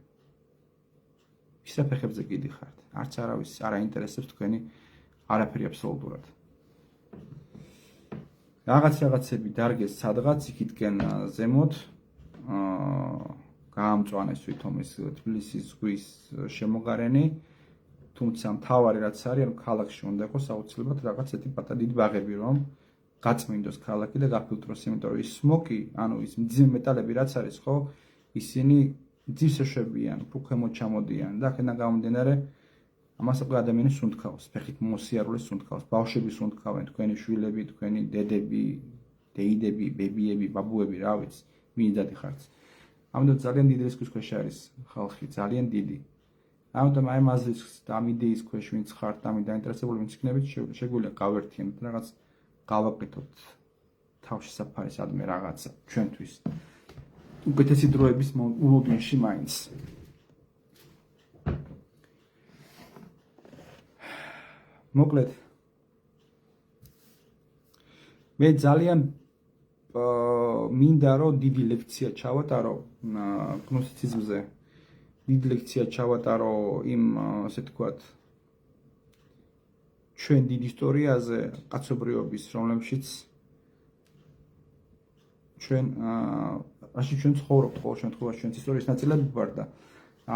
ვის საფეხებზე კიდიხართ? არც არავის არ აინტერესებს თქვენი არაფერი აბსოლუტურად. რაღაცები დარგეს სადღაც იქითკენ ზემოთ, გაამწვანეს თვითონ ეს თბილისის ზღვის შემოგარენი, თუმცა მთავარი რაც არის, ქალაქში უნდა იყოს აუცილებლად რაღაც ერთი პატარა დიდი ბაღები, რომ გაწმინდოს ქალაქი და გაფილტროს, იმიტომ რომ ის სმოკი, ის მძიმე მეტალები რაც არის, ხო, ისინი ძირს ეშვებიან, უფრო ქვემოთ ჩამოდიან და აქედან გამომდინარე ამას უკვე ადამიანი სუნთქავს, ფეხით მოსიარულე სუნთქავს, ბავშვები სუნთქავენ, თქვენი შვილები, თქვენი დედები, დეიდები, ბებიები, ბაბუები, რა ვიცი, მიიდადი ხართ. ამიტომ ძალიან დიდი რისკის ქვეშ არის ხალხი, ძალიან დიდი. ამიტომ აი მაზრის და ამ იდეის ქვეშ ვინც ხართ, ამით დაინტერესებული ვინც იქნებით, შეგვიძლია გავერთიენოთ რაღაც გავაკეთოთ თავში საფარი სადმე რაღაცა ჩვენთვის. უკეთესი დროების ულოდნელში მაინც. მოკლედ მე ძალიან მინდა რომ დიდი ლექცია ჩავატარო გნოსიციზმზე. დიდი ლექცია ჩავატარო იმ ასე თქვათ ჩვენ დიდ ისტორიაზე კაცობრიობის რომლებშიც ჩვენ ცხოვრობთ ყოველ შემთხვევაში ჩვენს ისტორიის ნაწილები ვარ და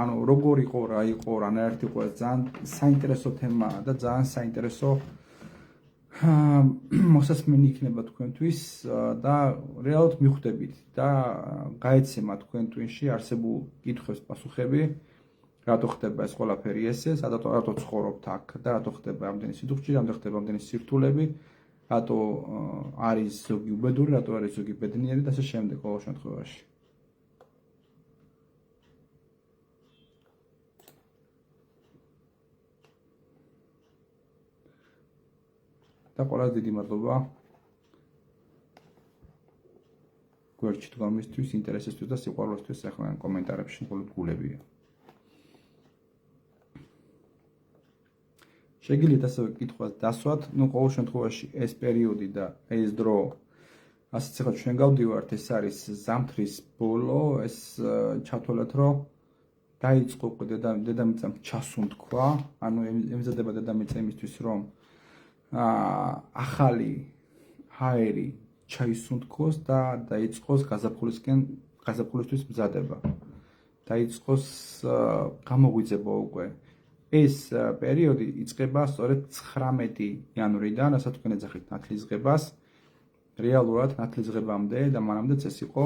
ანუ როგორ იყო რა იყო რანაირად იყო ძალიან საინტერესო თემაა და ძალიან საინტერესო მოსასმენი იქნება თქვენთვის და რეალურად მიხვდებით და გაეცემა თქვენ ტვინში არსებულ კითხვებს პასუხები რატო ხდება ეს ყველაფერი ესე რატო ცხოვრობთ აქ და რატო ხდება ამდენი სიძუხჭი რატო ხდება ამდენი სირთულები რატო არის ზოგი უბედური რატო არის ზოგი ბედნიერი და ასე შემდეგ ყოველ შემთხვევაში და ყველაზე დიდი მადლობა გვერდში დგომისთვის, ინტერესისთვის და სიყვარულისთვის ახლა კომენტარებში მხოლოდ გულებია. შეგიძლიათ ასევე კითხვას დასვათ, ყოველ შემთხვევაში ეს პერიოდი და ეს დრო ასეც ახლა ჩვენ გავდივართ, ეს არის ზამთრის ბოლო, ეს ჩათვალეთ, რომ დაიწყო დედამიწამ ჩასუნთქვა, ანუ ემზადება დედამიწა იმისთვის, რომ ახალი ჰაერი ჩაისუნთქოს და დაიწყოს გაზაფხულისთვის მზადება. დაიწყოს გამოღვიძება უკვე. ეს პერიოდი იწყება სწორედ 19 იანვრიდან, რასაც თქვენ ეძახით ნათლისღებას. რეალურად ნათლისღებამდე და მანამდეც ეს იყო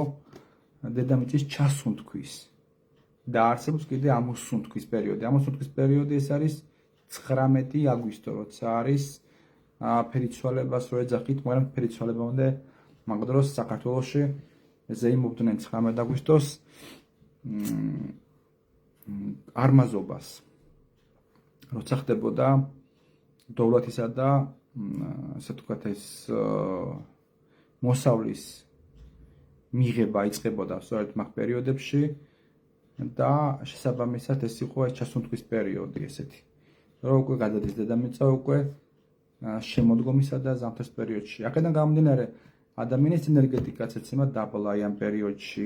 დედამიწის ჩასუნთქვის. და არსებობს კიდე ამოსუნთქვის პერიოდი. ამოსუნთქვის პერიოდი ეს არის 19 აგვისტო, როცა არის ფერიცვალებას რო ეძახით, მაგრამ ფერიცვალებამდე მაგ დროს საქართველოში ზეიმობდნენ 19 აგვისტოს არმაზობას. როცა ხდებოდა დოვლათისა და ასე თქვათ ეს მოსავლის მიღება იწყებოდა სწორედ მაგ პერიოდებში და შესაბამისად ეს იყო ეს ჩასუნთქვის პერიოდი ესეთი. რომ უკვე გადადის დედამიწა უკვე შემოდგომისა და ზამთრის პერიოდში. აქედან გამომდინარე, ადამიანის ენერგეტიკაც ეცემა დაბლა ამ პერიოდში,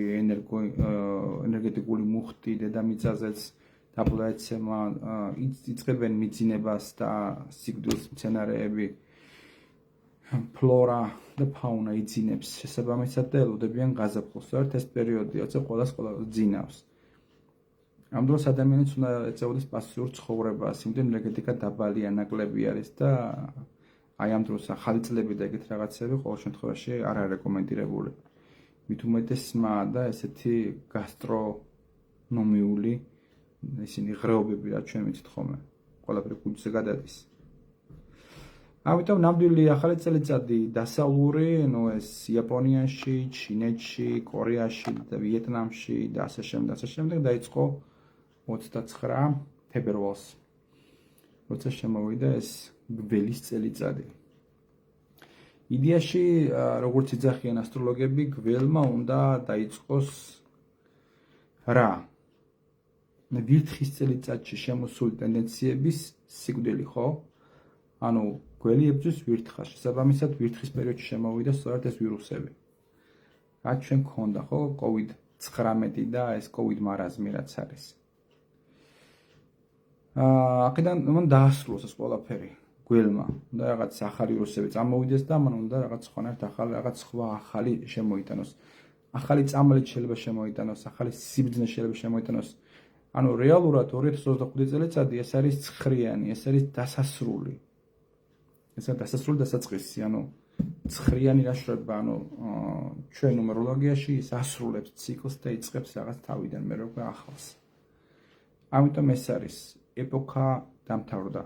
ენერგეტიკული მუხტი დედამიწაზეც დაბლა ეცემა, იწყებენ მიძინებას და სიკვდილს მცენარეები, ფლორა და ფაუნა იძინებს შესაბამისად და ელოდებიან გაზაფხულს. სწორედ ეს პერიოდი როცა ყველას ძინავს. ამ დროს ადამიანიც უნდა ეწეოდეს პასიურ ცხოვრებას, იმდენ ენერგეტიკა დაბალია, ნაკლები არის და აი ამ დროს ახალი წლები და ეგეთ რაღაცები ყოველ შემთხვევაში არ არის რეკომენდირებული. მით უმეტეს სმა და ესეთი გასტრონომიული ისინი ღრეობები რაც ჩვენ ვიცით ხოლმე. ყველაფერი კუჭზე გადადის. ამიტომ ნამდვილი ახალი წელიწადი დასავლური, ეს იაპონიაში, ჩინეთში, კორეაში და ვიეტნამში და ასე შემდეგ დაიწყო 29 თებერვალს. როცა შემოვიდა ეს გველის წელიწადი. იდეაში, როგორც იძახიან ასტროლოგები, გველმა უნდა დაიწყოს რა? ვირთხის წელიწადში შემოსული ტენდენციების სიკვდილი, ხო? ანუ გველი ებრძვის ვირთხას, შესაბამისად ვირთხის პერიოდში შემოვიდა სწორედ ეს ვირუსები. რაც ჩვენ გქონდა, ხო? COVID-19 და ეს COVID მარაზმი რაც არის. აქედან მან დაასრულოს ეს ყველაფერი გველმა. უნდა რაღაც ახალი ვირუსები წამოვიდეს და მან უნდა რაღაც სხვა ახალი შემოიტანოს. ახალი წამლით შეიძლება შემოიტანოს, ახალი სიბრძნე შეიძლება შემოიტანოს. ანუ რეალურად 2025 წელიწადი ეს არის ცხრიანი, ეს არის დასასრული. ეს არის დასასრული დასაწყისი, ანუ ცხრიანი რაშრება, ანუ ჩვენ ნუმეროლოგიაში ის ასრულებს ციკლს და იწყებს რაღაც თავიდან მე როგორ ახალს. ამიტომ ეს არის ეპოქა დამთავრდა.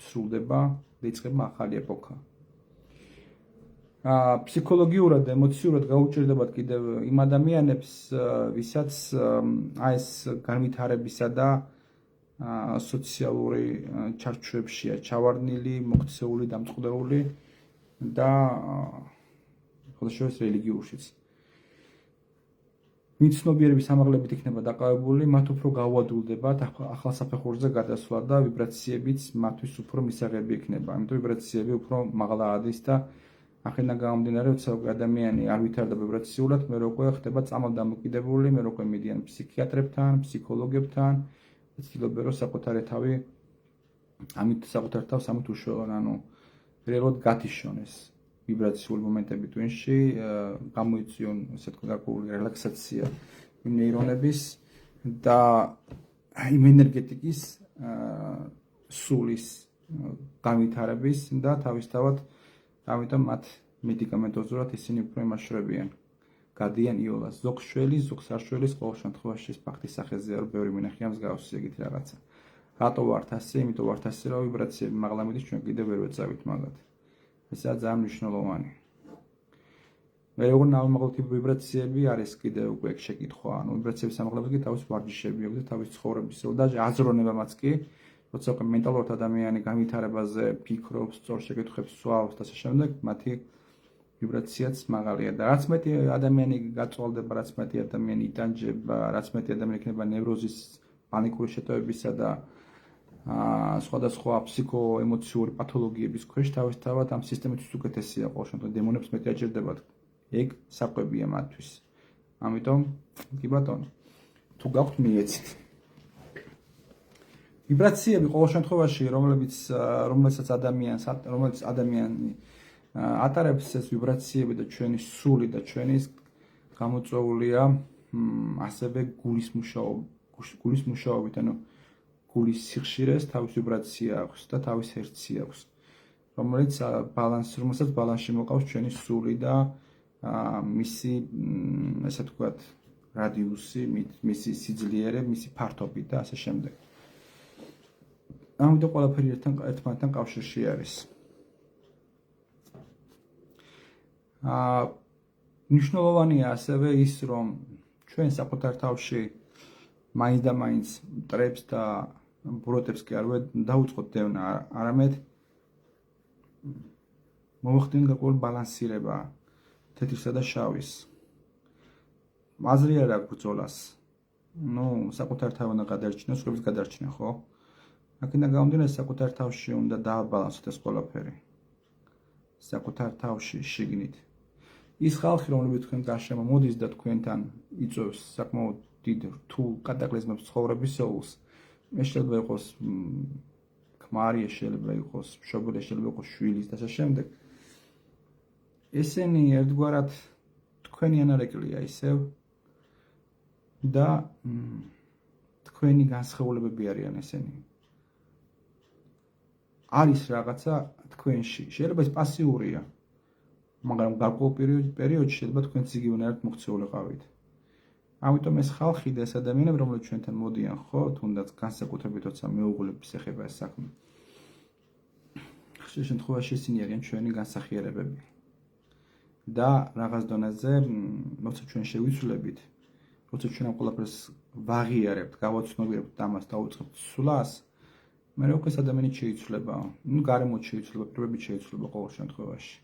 სრულდება და იწყება ახალი ეპოქა. ფსიქოლოგიურად, ემოციურად გაუჭირდებათ კიდევ იმ ადამიანებს, ვისაც ეს განვითარებისა და სოციალური ჩარჩოებშია ჩავარდნილი, მოქცეული, დამწყდეული და ხოლმე რელიგიურშიც. ვინც ცნობიერების ამაღლებით იქნება დაყავებული, მათ უფრო გაუადვილდებათ ახალ საფეხურზე გადასვლა და ვიბრაციებიც მათთვის უფრო მისაღები იქნება. ამიტომ ვიბრაციები უფრო მაღლა ადის და აქედან გამომდინარე, როცა ადამიანი არ ვითარდება ვიბრაციულად, მე უკვე ხდება წამალ დამოკიდებული, მე უკვე მიდიან ფსიქიატრებთან, ფსიქოლოგებთან, ცდილობენ რომ საკუთარი თავი ამით საკუთარ თავს ამით უშველონ, ანუ რეალურად გათიშონ ეს ვიბრაციული მომენტები ტვინში, გამოიწვიონ ესე თქვა გარკვეული რელაქსაცია იმ ნეირონების და იმ ენერგეტიკის სულის განვითარების და თავისთავად ამიტომ მათ მედიკამენტოზურად ისინი უფრო იმაშრებიან. გადიან იოლას. ზოგს შველი, ზოგს არ შველის, ყოველ შემთხვევაში ეს ფაქტის სახეზეა, რომ ბევრი მინახია მსგავსი ეგეთი რაღაცა. რატო ვართ ასე? იმიტომ ვართ ასე, რომ ვიბრაციები მაღლა მიდის, ჩვენ კიდევ ვერ ვეწავით მაგათ. ესაა ძალიან მნიშვნელოვანი. მე როგორ ნავმაღლა ტიპის ვიბრაციები არის კიდევ უკვე შეკითხვა, ანუ ვიბრაციების ამაღლებას კი თავის ვარჯიშები აქვს და თავის ცხოვრების და აზროვნებამაც კი როცა უკვე მენტალურად ადამიანი განვითარებაზე ფიქრობს, სწორ შეკითხვებს სვავს და ასე შემდეგ, მათი ვიბრაციაც მაღალია და რაც მეტი ადამიანი გაწვალდება, რაც მეტი ადამიანი იტანჯება, რაც მეტი ადამიანი იქნება ნევროზის, პანიკური შეტევებისა და სხვადასხვა ფსიქოემოციური პათოლოგიების ქვეშ, თავისთავად ამ სისტემისთვის უკეთესია ყოველ შემთხვევაში დემონებს მეტი აჭირდებათ. ეგ საკვებია მათთვის. ამიტომ კი ბატონო, თუ გაქვთ მიეცით. ვიბრაციები ყოველ შემთხვევაში, რომელსაც ადამიანი ატარებს ეს ვიბრაციები და ჩვენი სული და ჩვენი გამოწვეულია ასევე გულის მუშაობით, ანუ გულის სიხშირეს თავის ვიბრაცია აქვს და თავის ჰერცი აქვს, რომელსაც ბალანსში მოყავს ჩვენი სული და მისი ესე ვთქვათ რადიუსი, მისი სიძლიერე, მისი ფართობი და ასე შემდეგ. ამიტომ ყველაფერი ერთმანეთთან კავშირში არის. მნიშვნელოვანია ასევე ის, რომ ჩვენ საკუთარ თავში მაინც და მაინც მტრებს და ბუროტებს კი არ დაუწყოთ დევნა, არამედ მოვახდინოთ გარკვეული ბალანსირება თეთრისა და შავის. აზრი არ აქვს ბრძოლას. საკუთარ თავი უნდა გადარჩინოს, სხვების გადარჩენა, ხო? აქედან გამომდინარე, საკუთარ თავში უნდა დააბალანსოთ ეს ყველაფერი. საკუთარ თავში შიგნით. ის ხალხი, რომლებიც თქვენ გარშემო მოდის და თქვენთან იწვევს საკმაოდ დიდ რთულ კატაკლიზმებს ცხოვრებისეულს, ეს შეიძლება იყოს ქმარი, შეიძლება იყოს მშობელი, შეიძლება იყოს შვილის და ასე შემდეგ. ესენი ერთგვარად თქვენი ანარეკლია ისევ და თქვენი განსხეულებები არიან ესენი. არის რაღაცა თქვენში, შეიძლება ეს პასიურია, მაგრამ გარკვეულ პერიოდში შეიძლება თქვენც იგივენად მოქცეულიყავით. ამიტომ ეს ხალხი და ეს ადამიანები, რომლებიც ჩვენთან მოდიან, ხო, თუნდაც განსაკუთრებით როცა მეუღლების ეხება ეს საქმე. ხშირ შემთხვევაში ისინი არიან ჩვენი განსახიერებები. და რაღაც დონეზე, როცა ჩვენ შევიცვლებით, როცა ჩვენ ამ ყველაფერს ვაღიარებთ, გავაცნობიერებთ ამას და დავუწყებთ სვლას, მე უკვე ეს ადამიანი შეიცვლება, გარემოც შეიცვლება, პირობებით შეიცვლება ყოველ შემთხვევაში.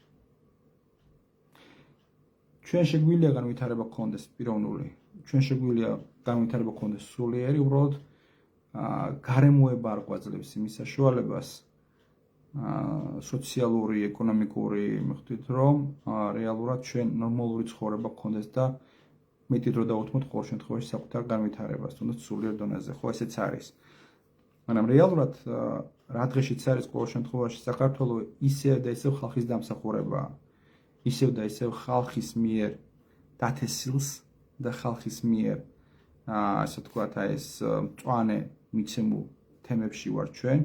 ჩვენ შეგვიძლია განვითარება გქონდეს პიროვნული, ჩვენ შეგვიძლია განვითარება გქონდეს სულიერი, უბრალოდ გარემოება არ გვაძლევს იმის საშუალებას, სოციალური, ეკონომიკური, მიხვდით, რომ რეალურად ჩვენ ნორმალური ცხოვრება გქონდეს და მეტი დრო დაუთმოთ ყოველ შემთხვევაში საკუთარ განვითარებას, თუნდაც სულიერ დონეზე, ხო, ესეც არის. მაგრამ რეალურად რა დღეშიც არის ყოველ შემთხვევაში საქართველოს ისევ და ისევ ხალხის დამსახურებაა. ისევ და ისევ ხალხის მიერ დათესილს და ხალხის მიერ ასე ვთქვათ, ეს მწვანე მიცემულ თემებში ვარ ჩვენ.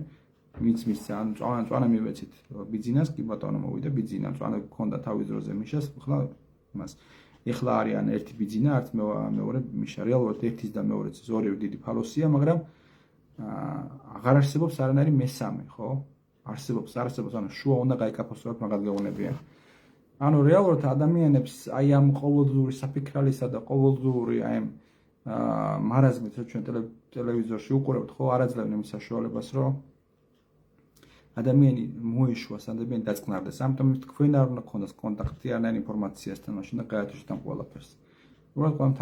ვინც მისცა, ანუ მწვანე მივეცით ბიძინას, კი ბატონო მოვიდა ბიძინა, მწვანე გქონდა თავის დროზე მიშას, ეხლა არიან ერთი ბიძინა, არც მეორე მიშა. რეალურად ერთის და მეორეც ორივე დიდი ფალოსია, მაგრამ აღარ არსებობს არანაირი მესამე, ხო? არსებობს, ანუ შუა უნდა გაიკაფოს, რომ მაგათ გეუბნებიან. ანუ რეალურად ადამიანებს აი ამ ყოველდღიური საფიქრალისა და ყოველდღიური აი ამ მარაზმით რომ ჩვენ ტელევიზორში უყურებთ ხო არ აძლევენ იმის საშუალებას რომ ადამიანი მოეშვას, ადამიანი დაწყნარდეს. ამიტომ თქვენ არ უნდა გქონდეს კონტაქტი არანაირ ინფორმაციასთან, მაშინ და გაეთიშოთ ამ ყველაფერს. უბრალოდ ყველამ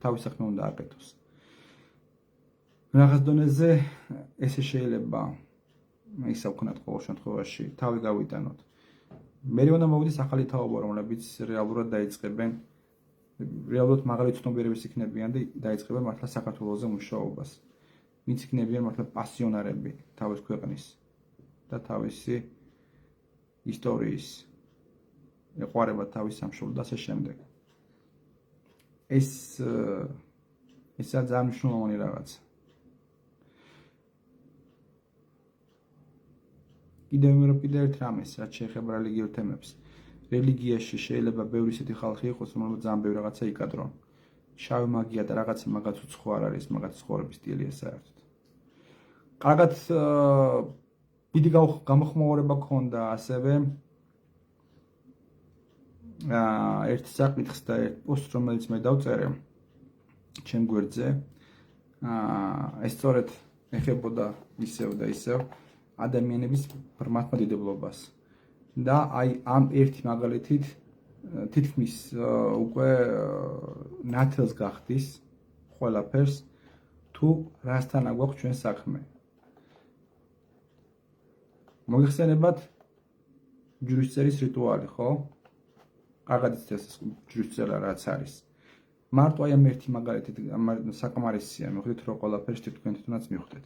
თავის საქმე უნდა აკეთოს. რაღაც დონეზე ესე შეიძლება ისა ვქნათ ყოველ შემთხვევაში თავი გავიტანოთ. მე უნდა მოვიდეს ახალი თაობა, რომლებიც რეალურად დაიწყებენ რეალურად მაღალი ცნობიერების იქნებიან და დაიწყებენ მართლა საქართველოზე მუშაობას. ვინც იქნებიან მართლა პასიონარები თავის ქვეყნის და თავისი ისტორიის ეყვარება თავის სამშობლოს და ასე შემდეგ. ესა ძალიან მნიშვნელოვანი რაღაცა. კიდევ ერთ რამეს, რაც შეეხება რელიგიურ თემებს. რელიგიაში შეიძლება ბევრი ისეთი ხალხი იყოს, რომელსაც ძალიან ბევრი რაღაცა იკადრონ. შავი მაგია და რაღაცა მაგაც უცხო არ არის, მაგაც ცხოვრების სტილია საერთოდ. კარგად დიდი გამოხმაურება ქონდა ასევე ერთ საკითხს და ერთ პოსტს, რომელიც მე დავწერე ჩემ გვერდზე. ეს სწორედ ეხებოდა ისევ და ისევ ადამიანების მართლმადიდებლობას. და აი ამ ერთი მაგალითით თითქმის უკვე ნათელს გახდის ყველაფერს თუ რასთან აგვაქვს ჩვენ საქმე. მოგიხსენებათ ჯვრისწერის რიტუალი, ხო? კარგად იცით ეს ჯვრისწერა რაც არის. მარტო აი ამ ერთი მაგალითით საკმარისია, მიხვდით რომ ყველაფერს თქვენთვისაც მიხვდეთ.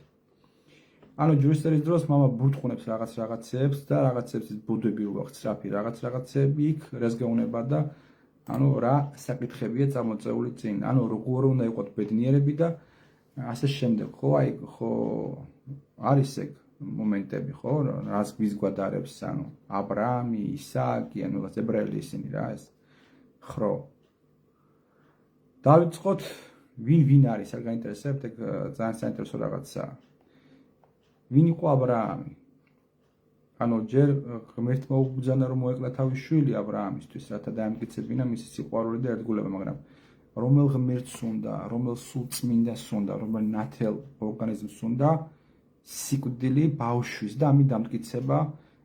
ანუ ჯვრისწერის დროს მამა ბურთყუნებს რაღაცებს და რაღაცებს ბუდები უახს სწრაფი რაღაცები იქ რეზგეუნება და ანუ რა საკითხებია წამოწეული წინ. ანუ როგორ უნდა იყოს ბედნიერები და ასე შემდეგ, ხო? აი ხო არის ეგ მომენტები, ხო? რას გვიზგვადარებს, ანუ აბრაამი, ისააკი, ანუ ებრაელი ისინი რა ეს. ხრო. დავიწყოთ ვინ არის, არ გაინტერესებთ, ეგ ძალიან საინტერესო რაღაცაა. ვინ იყო აბრაამი? ანუ ჯერ ღმერთმა უბრძანა რომ მოეკლა თავის შვილი აბრაამისთვის, რათა დაემტკიცებინა მისი სიყვარული და ერთგულება, მაგრამ რომელ ღმერთს უნდა, რომელ სულწმინდას უნდა, რომელ ნათელ ორგანიზმს უნდა სიკვდილი ბავშვის და ამით დამტკიცება,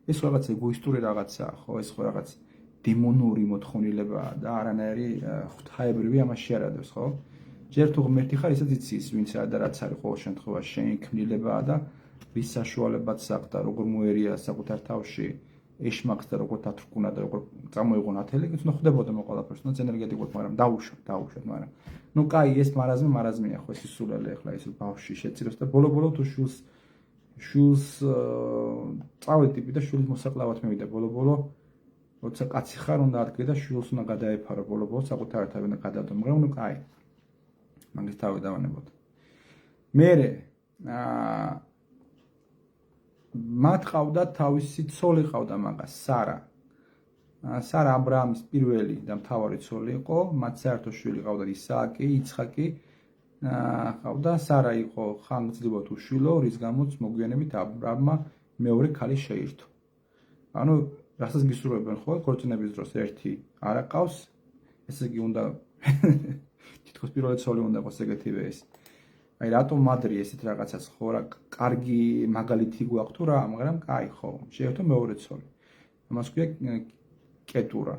ეს რაღაც ეგოისტური რაღაცაა, ხო, ეს ხო რაღაც დემონური მოთხოვნილებაა და არანაირი ღვთაებრივი ამაში არ ადევს, ხო? ჯერ თუ ღმერთი ხარ, ისაც იცის, ვინც რა და რაც არის ყოველ შემთხვევაში შენი ქმნილებაა და ვის საშუალებაც აქვს და როგორ მოერია საკუთარ თავში ეშმაკს და როგორ დათრგუნა და როგორ წამოიღო ნათელი, ის უნდა ხვდებოდა მე ყველაფერს, უნდა ენერგეტიკულად, მაგრამ დაუშვათ, მაგრამ ნუ კაი, ეს მარაზმია ხო, ეს სულელე ახლა ეს ბავშვი შეწიროს და ბოლო-ბოლო თუ შულს წავედ ტიპი და შულის მოსაკლავად მივიდა ბოლო-ბოლო, როცა კაცი ხარ უნდა ადგე და შულს უნდა გადაეფარო ბოლო-ბოლო საკუთარ თავიდან გადადო, მაგრამ ნუ კაი. მაგის თავი დავანებოთ. მერე მათ ყავდა თავისი ცოლი ყავდა მაგას, სარა. სარა აბრაამის პირველი და მთავარი ცოლი იყო, მათ საერთო შვილი ყავდა ისააკი, იცხაკი. ყავდა სარა იყო ხანგრძლივად უშვილო, რის გამოც მოგვიანებით აბრაამმა მეორე ქალი შეირთო. ანუ რასაც გისურვებენ ხო, ქორწინების დროს ერთი არ აყავს, ესე იგი უნდა თითქოს პირველი ცოლი უნდა იყოს ეგეთივე ეს. აი რატომ მადრი ესეთ რაღაცას ხო რა კარგი მაგალითი გვაქვს თუ რა, მაგრამ კაი ხო, შეერთო მეორე ცოლი. ამას ქვია კეტურა.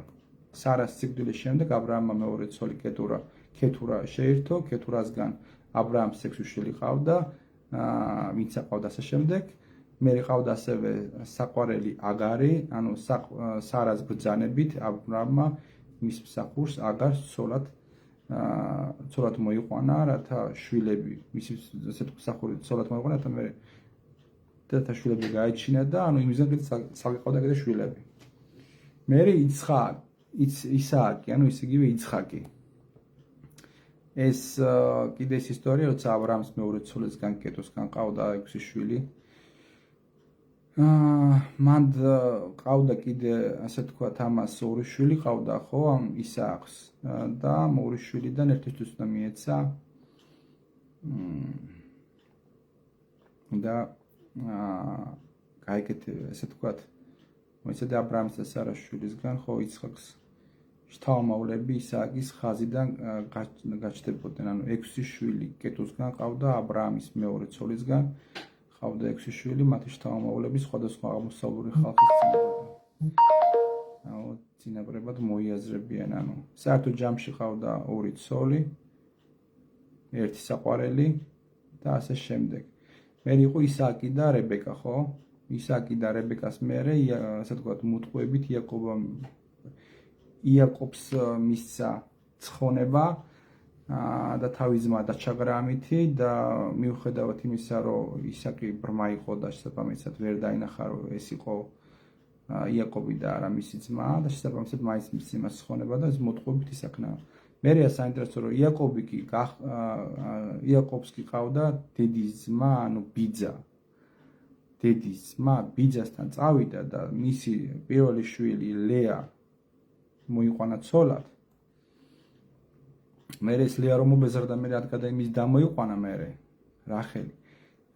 სარას სიკვდილის შემდეგ აბრაამმა მეორე ცოლი კეთურა შეერთო, კეთურასგან აბრაამს 6 შვილი ყავდა, ვინც აყავდა ასე შემდეგ. მე ყავდა ასევე საყვარელი აგარი, ანუ სარას ბრძანებით აბრაამმა მის მსახურს აგარს ცოლად მოიყვანა, რათა შვილები, მისი ასეთ მსახურით ცოლად მოიყვანა, რათა მე და შვილები გაეჩინა და ანუ იმისგან კიდე საგეყავდა კიდე შვილები. მე ისააკი, ანუ ისე იგივე იცხაკი. ეს კიდე ის ისტორია, როცა აბრაამს მეორე ცოლისგან კეტოსგან ყავდა 6 შვილი. მან ყავდა კიდე ასე თქვათ ამას ორი შვილი ყავდა ხო ამ ისააკს და ორი შვილიდან ერთისთვის უნდა მიეცა და გაიგეთ ასე თქვათ მოიცადე აბრაამის და სარას შვილისგან, ხო იცხაკს შთამომავლები ისააკის ხაზიდან გაჩნდებოდნენ, ანუ 6 შვილი კეტუსგან ყავდა, აბრაამის მეორე ცოლისგან ყავდა 6 შვილი, მათი შთამომავლები სხვადასხვა აღმოსავლური ხალხის წინაპრებად მოიაზრებიან, ანუ საერთო ჯამში ყავდა 2 ცოლი, 1 საყვარელი და ასე შემდეგ. მე იყო ისააკი და რებეკა, ხო? ისააკი და რებეკას მერე, ასე ვთქვათ, მუტყუებით იაკობს მისცა ცხონება და თავის ძმა დაჩაგრამითი და მიუხედავად იმისა, რომ ისააკი ბრმა იყო და შესაბამისად ვერ დაინახა, რომ ეს იყო იაკობი და არა მისი ძმა და შესაბამისად მაინც მის იმას ცხონება და ეს მოტყუებით ისაქნა. მერეა საინტერესო, რომ იაკობს კი ყავდა დედის ძმა, ანუ ბიძა. დედის ძმა ბიძასთან წავიდა და მისი პირველი შვილი ლეა მოიყვანა ცოლად. მერე ეს ლეა რომ მობეზრდა, მერე ადგადა იმის და მოიყვანა მერე რახელი.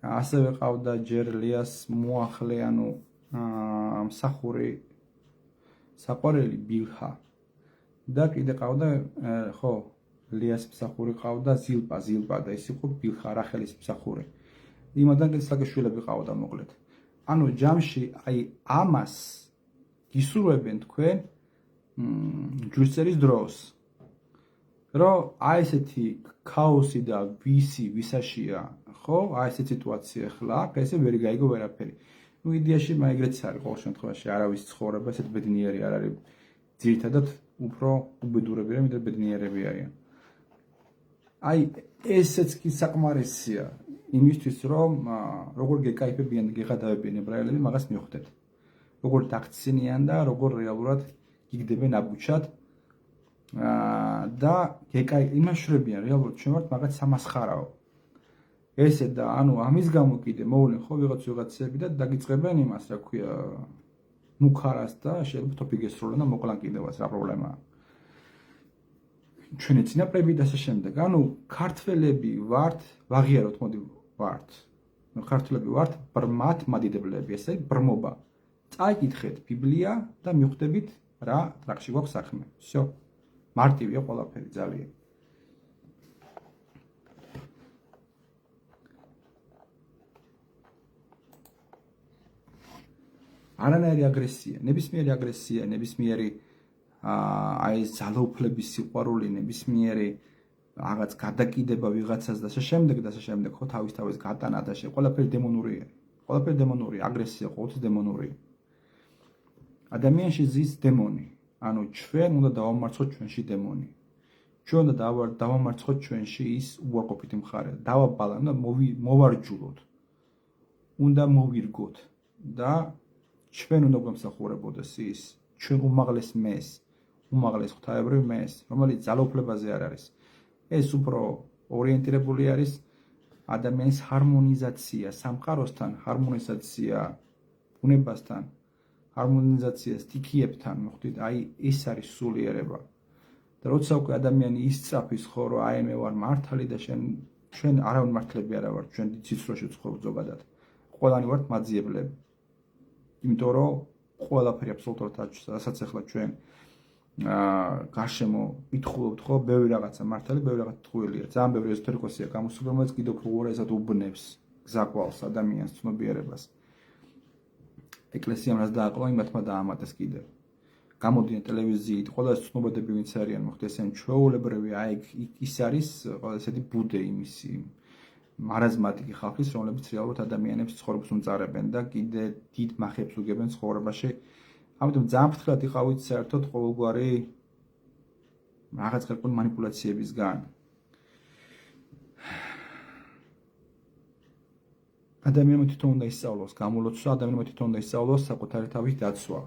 ასევე ყავდა ჯერ ლეას მოახლე, ანუ მსახური საყვარელი ბილჰა. და კიდე ყავდა, ხო, ლეას მსახური ყავდა ზილპა და ის იყო ბილჰა რახელის მსახური. იმადან კიდე საკე შვილები ყავდა მოკლედ. ანუ ჯამში აი ამას გისურვებენ თქვენ ჯვისწერის დროს. რომ აი ესეთი ქაოსი და ვისაშია, ხო? აი ესეთი სიტუაცია ხლა, ესე ვერ გაიგო ვერაფერი. ნუ იდეაში ეგრეც არის ყოველ შემთხვევაში, არავის ცხოვრება ესეთ ბედნიერი არ არის. ძირითადად უფრო უბედურები ვიდრე ბედნიერები არიან. აი ესეც კი საკმარისია იმისთვის, რომ როგორ გეკაიფებიან და გეღადავებიან ებრაელები, მაგას მივხვდეთ. როგორ დაქცინიან და როგორ რეალურად გიგდებენ აბუჩად და იმაშრებიან რეალურად ჩვენ ვართ მაგაც სამასხარაო. ესე და ანუ ამის გამო კიდე მოვლენ ხო ვიღაცები და დაგიწყებენ იმას, რა ქვია, მუქარას და შეიძლება თოფი გესროლენ და მოკლან კიდევაც რა პრობლემაა. ჩვენი წინაპრები და ასე შემდეგ. ანუ ქართველები ვართ, ვაღიაროთ, მოდი ვართ. ქართველები ვართ ბრმად მადიდებლები, ესე ბრმობა. წაიკითხეთ ბიბლია და მივხვდებით რა ტრაქში გვაქვს საქმე. всё. მარტივია ყველაფერი ძალიან. არანაირი აგრესია, ნებისმიერი აი ძალაუფლების სიყვარული, ნებისმიერი რაღაც გადაკიდება ვიღაცას და ასე შემდეგ, ხო თავის გატანა და ყველაფერი დემონურია. ყველაფერი დემონური, აგრესია ყოველთვის დემონურია. ადამიანში ზის დემონი. ანუ ჩვენ უნდა დავამარცხოთ ჩვენში დემონი. ჩვენ უნდა დავამარცხოთ ჩვენში ის უარყოფითი მხარე. დავაბალანოთ და მოვარჯულოთ. უნდა მოვირგოთ და ჩვენ უნდა გვემსახურებოდეს ის ჩვენ უმაღლეს მეს, უმაღლეს ღვთაებრივ მეს, რომელიც ძალაუფლებაზე არ არის. ეს უფრო ორიენტირებული არის ადამიანის ჰარმონიზაცია სამყაროსთან, ჰარმონიზაცია ბუნებასთან, ჰარმონიზაცია სტიქიებთან, მოხდით, აი ეს არის სულიერება. და როცა უკვე ადამიანი ისწრაფის ხო, რომ აი მე ვარ მართალი და ჩვენ არავინ მართლები არა ვართ, ჩვენ ციცროში ვცხოვრობ ზოგადად. ყველანი ვართ მაძიებლები. იმიტომ რომ ყველაფერი აბსოლუტურად რასაც ახლა ჩვენ გარშემო ვითხოვთ ხო, ბევრი რაღაცა მართალი, ბევრი რაღაც ტყუილია. ძალიან ბევრი ეზოთერიკოსია გამოსული, რომელიც კიდევ უფრო ესად უბნებს გზაყვალს ადამიანს ცნობიერებას. ეკლესიამ რაც დააყო, იმათმა დაამატეს კიდევ. გამოდიან ტელევიზიით, ყველა ეს ცნობადები ვინც არიან, მოხდა ესენ ჩვეულებრივი, აი ის არის ესეთი ბუდე იმისი მარაზმატიკი ხალხის, რომლებიც რეალურად ადამიანებს ცხოვრებას უმწარებენ და კიდე დიდ მახებს უგებენ ცხოვრებაში. ამიტომ ძალიან ფრთხილად იყავით საერთოდ ყოველგვარი რაღაც გარკვეული მანიპულაციებისგან. ადამიანმა თვითონ უნდა ისწავლოს გამოლოცვა, ადამიანმა თვითონ უნდა ისწავლოს საკუთარი თავის დაცვა.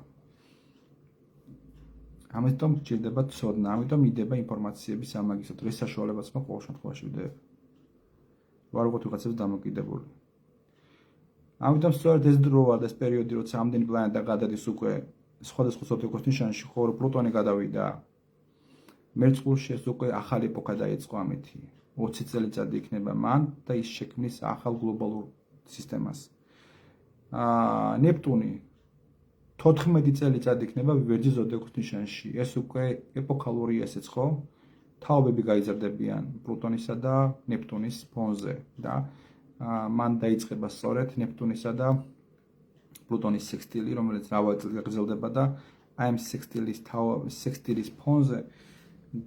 ამიტომ გჭირდება ცოდნა, ამიტომ იდება ინფორმაციების ამაგისად, რის საშუალებაც მაქვს ყოველ შემთხვევაში ვიდეო. ვარ უყოთ ვიღაცებს დამოკიდებული. ამიტომ სწორედ ეს დროა და ეს პერიოდი, როცა ამდენი პლანეტა გადადის უკვე სხვადასხვა სოციალურ ნიშანში, ხო, პლუტონი გადავიდა. მერწყულში ეს უკვე ახალი ეპოქა დაიწყო ამეთი. 20 წელიწადი იქნება მან და ის შექმნის ახალ გლობალურ სისტემას. ნეპტუნი 14 წელიწად იქნება ვივერძი ზოდიაქოს ნიშანში. ეს უკვე ეპოქალურია ესეც ხო? თაობები გაიზარდებიან პლუტონისა და ნეპტუნის ფონზე და მან დაიწყება სწორედ ნეპტუნისა და პლუტონის სექსტილი, რომელიც მრავალი წელი გაგრძელდება და აი ამ სექსტილის ფონზე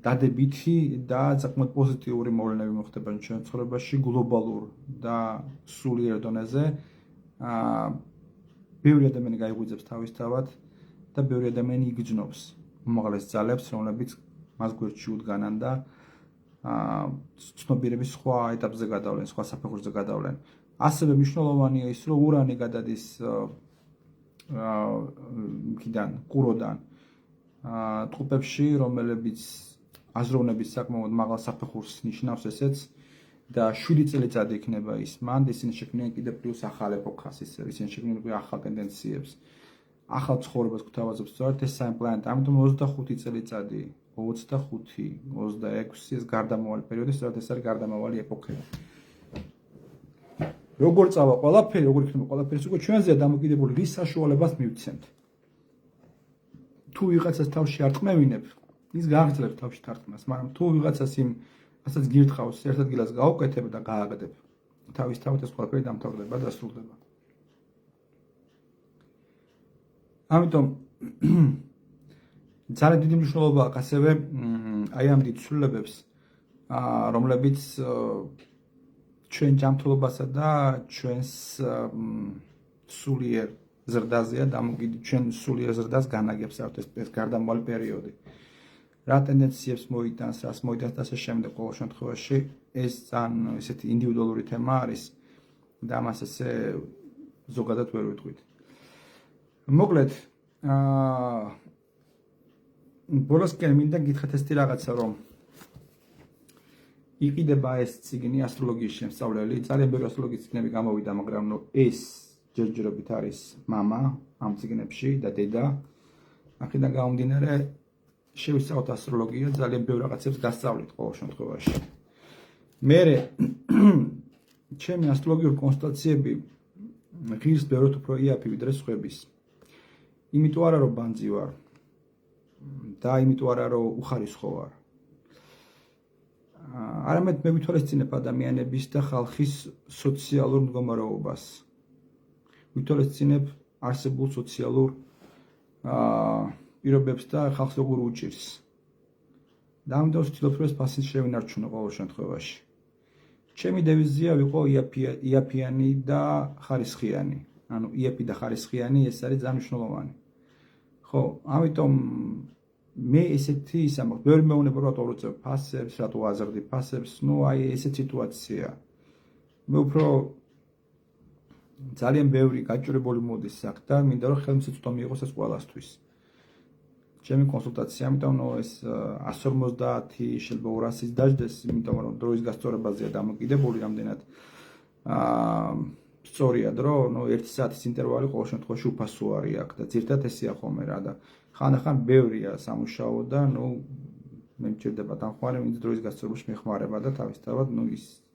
დადებითი და საკმაოდ პოზიტიური მოვლენები მოხდება ჩვენ ცხოვრებაში გლობალურ და სულიერ დონეზე. ბევრი ადამიანი გაიღვიძებს თავისთავად და ბევრი ადამიანი იგრძნობს უმაღლეს ძალებს, რომლებიც მას გვერდში უდგანან და ცნობიერების სხვა ეტაპზე გადავლენ, სხვა საფეხურზე გადავლენ. ასევე მნიშვნელოვანია ის, რომ ურანი გადადის იქიდან ყუროდან ტყუპებში, რომლებიც აზროვნების საკმაოდ მაღალ საფეხურს ნიშნავს ესეც და 7 წელიწადი იქნება ის მან ისინი შექმნიან კიდევ პლუს ახალ ეპოქას, ისინი შექმნიან უკვე ახალ ტენდენციებს, ახალ ცხოვრებას გვთავაზობს სწორედ ეს სამი პლანეტა. ამიტომ 25 წელიწადი 25, 26 ეს გარდამავალი პერიოდი, სწორედ ეს არის გარდამავალი ეპოქები. როგორ წავა ყველაფერი, როგორ იქნება ყველაფერი, უკვე ჩვენზეა დამოკიდებული, რის საშუალებას მივცემთ. თუ ვიღაცას თავში არ ტყმევინებ, ის გააგრძელებს თავში თარგმნას, მაგრამ თუ ვიღაცას იმ ასაც გირთხავს, ერთ ადგილას გაუკეთებ და გააგდებ, თავისთავად ეს ყველაფერი დამთავრდება და სრულდება. ამიტომ ძალიან დიდი მნიშვნელობა აქვს ასევე აი ამ დიდ ცვლილებებს, რომლებიც ჩვენ ჯანმრთელობასა და ჩვენს სულიერ ზრდაზეა დამოკიდებული, ჩვენ სულიერ ზრდას განაგებს ეს გარდამავალი პერიოდი. რა ტენდენციებს მოიტანს, რას მოიტანს და ასე შემდეგ. ყოველ შემთხვევაში ეს ძალიან ესეთი ინდივიდუალური თემა არის და ამას ესე ზოგადად ვერ ვიტყვით. მოკლედ, ბოლოსკენ მინდა გითხრათ ესეთი რაღაცა, რომ იყიდება ეს წიგნი ასტროლოგიის შემსწავლელი, ძალიან ბევრი ასტროლოგიის წიგნები გამოვიდა, მაგრამ ეს ჯერჯერობით არის მამა ამ წიგნებში და დედა. აქედან გამომდინარე შევისწავლოთ ასტროლოგია, ძალიან ბევრ რაღაცებს გასწავლით ყოველ შემთხვევაში. მერე ჩემი ასტროლოგიური კონსტელაციები ღირს ბევრად უფრო იაფი ვიდრე სხვების. იმიტომ არა რომ ბანძი ვარ და იმიტომ არა რომ უხარისხო ვარ. არამედ მე ვითვალისწინებ ადამიანების და ხალხის სოციალურ მდგომარეობას. ვითვალისწინებ არსებულ სოციალურ პირობებს და ხალხს როგორ უჭირს. და ამიტომ ვცდილობ რომ ეს ფასი შევინარჩუნო ყოველ შემთხვევაში. ჩემი დევიზია ვიყო იაფიანი და ხარისხიანი. ანუ იაფი და ხარისხიანი ეს არის ძალიან მნიშვნელოვანი. ხო, ამიტომ მე ესეთი ისა მაქვს, ბევრი მეუბნება რომ ვაწევ ფასებს, რატო აზრდი ფასებს, ნუ აი ესეთ სიტუაცია. მე უფრო ძალიან ბევრი გაჭირებული მოდის აქ და მინდა რომ ხელმისაწვდომი მიიღოს ეს ყველასთვის. ჩემი კონსულტაცია, ამიტომ ეს 150 შეიძლება 200-ის დაждდეს, იმიტომ რომ დროის გასწორებაზეა დამოკიდებული რამდენად სწორია დრო, 1 საათის ინტერვალი ყოველ შემთხვევაში უფასო არის აქ და ძირთად ესეა ხოლმე რა და ხანდახან ბევრია სამუშაო და მე მჭირდება დამხმარე, ვინც დროის გასწორებაში მეხმარება და თავისთავად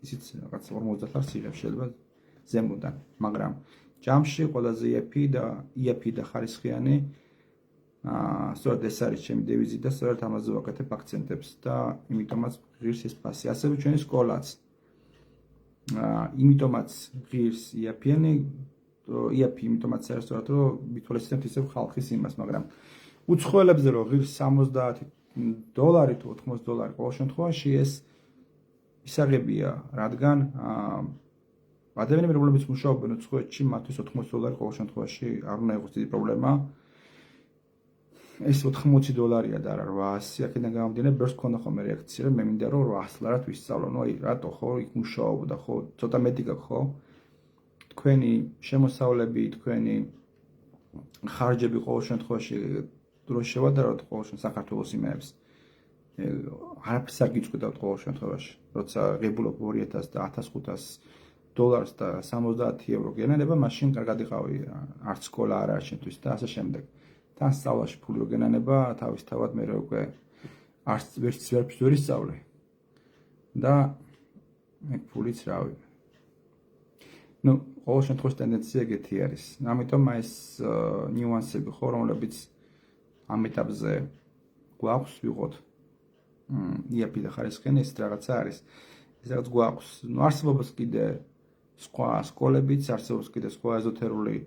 ისიც რაღაც 50 ლარს იღებს შეიძლება ზემოდან, მაგრამ ჯამში ყველაზე იაფი და ხარისხიანი სწორედ ეს არის ჩემი დევიზი და სწორედ ამაზე ვაკეთებ აქცენტებს და იმიტომაც ღირს ეს ფასი. ასევე ჩვენი სკოლაც იმიტომაც ღირს იაფიანი, იმიტომაც არის სწორად რომ ვითვალისწინებთ ისევ ხალხის იმას, მაგრამ უცხოელებზე რომ ღირს $70 თუ $80 ყოველ შემთხვევაში ეს ისაღებია, რადგან ადამიანები რომლებიც მუშაობენ უცხოეთში, მათთვის $80 ყოველ შემთხვევაში არ უნდა იყოს დიდი პრობლემა. ეს $80 და არა 800, აქედან გამომდინარე ბევრს ქონდა ხოლმე რეაქცია, რომ მე მინდა რომ 800 ლარად ვისწავლო. ნუ აი რატო ხო იქ მუშაობდა ხო, ცოტა მეტი გაქვს ხო? თქვენი შემოსავლები, თქვენი ხარჯები ყოველ შემთხვევაში დროს შევადაროთ ყოველ შემთხვევაში საქართველოს იმებს. არაფერს არ გიწყვეტავთ ყოველ შემთხვევაში. როცა ღებულობ 2000 და $1500 და €70 გენერება, მაშინ კარგად იყავი, არც სკოლა არ არის შენთვის და ასე შემდეგ. თან სწავლაში ფული რო გენანება, თავისთავად მე უკვე არც ვერც ვერ ისწავლე. და მე ფულიც რავი. ну, ყოველ შემთხვევაში ტენდენცია ეგეთი არის. ამიტომ აი ეს ნიუანსები ხო, რომლებიც ამ ეტაპზე გვაქვს ვიღოთ იაფი და ხარისხიანი ეს რაღაცა არის. ეს რაღაც გვაქვს. ну, არსებობს კიდე სხვა სკოლებიც, არსებობს კიდე სხვა ეზოთერული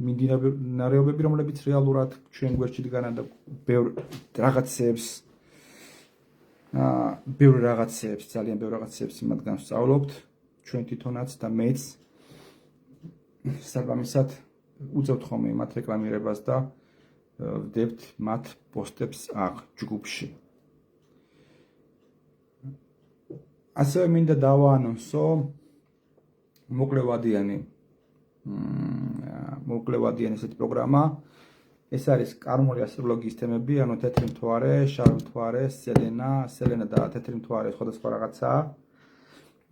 მიმდინარეობები, რომლებიც რეალურად ჩვენ გვერდში დგანან და ბევრ რაღაცებს ძალიან ბევრ რაღაცებს იმათგან ვსწავლობთ ჩვენ თვითონაც და მეც საბამისად უწევთ ხოლმე მათ რეკლამირებას და ვდებთ მათ პოსტებს აქ ჯგუფში. ასევე მინდა დავაანონსო მოკლევადიანი ესეთი პროგრამა. ეს არის კარმული ასტროლოგიის თემები, ანუ თეთრი მთვარე, შავი მთვარე, სელენა და თეთრი მთვარე სხვადასხვა რაღაცაა.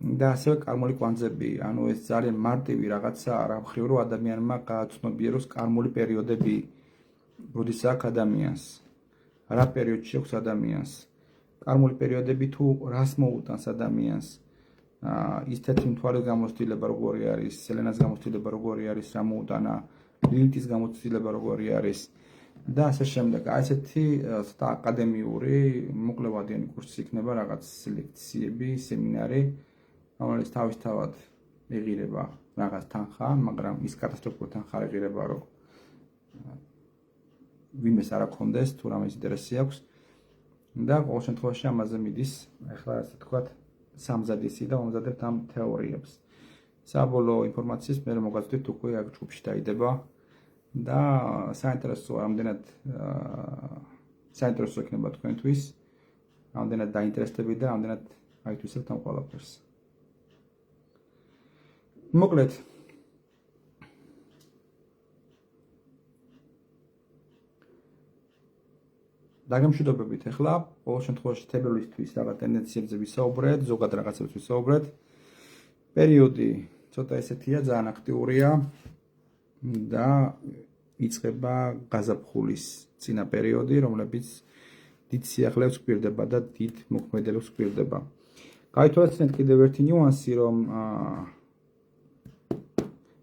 და ასევე კარმული კვანძები, ანუ ეს ძალიან მარტივი რაღაცაა, რა მხრივ რომ ადამიანმა გააცნობიეროს კარმული პერიოდები, როდის აქვს ადამიანს, რა პერიოდში აქვს ადამიანს. კარმული პერიოდები თუ რას მოუტანს ადამიანს, ის თეთრი მთვარის გამოცდილება როგორი არის, სელენას გამოცდილება როგორი არის, რა მოუტანა, ლილითის გამოცდილება როგორი არის და ასე შემდეგ. აი ესეთი ცოტა აკადემიური მოკლევადიანი კურსი იქნება, რაღაც ლექციები, სემინარი, რომელიც თავისთავად ეღირება რაღაც თანხა, მაგრამ ის კატასტროფული თანხა ეღირება, რომ ვინმეს არ აქონდეს, თუ რამე ინტერესი აქვს. და ყოველ შემთხვევაში ამაზე მიდის, ახლა ასე თქვათ, სამზადისი და მომზადებთ ამ თეორიებს. საბოლოო ინფორმაციის მე მოგაწვდით უკვე აქ ჯგუფში დაიდება და საინტერესოა, რამდენად საინტერესო იქნება თქვენთვის, რამდენად დაინტერესდებით და რამდენად აითვისებთ ამ ყველაფერს. მოკლედ დაგემშვიდობებით ახლა, ყოველ შემთხვევაში თებერვლისთვის რაღაც ტენდენციებზე ვისაუბრეთ, ზოგად რაღაცებს ვისაუბრეთ. პერიოდი ცოტა ესეთია, ძალიან აქტიურია და იწყება გაზაფხულის წინა პერიოდი, რომლებიც დიდ სიახლეებს გვპირდება და დიდ მოქმედებას გვპირდება. გაითვალისწინეთ კიდევ ერთი ნიუანსი, რომ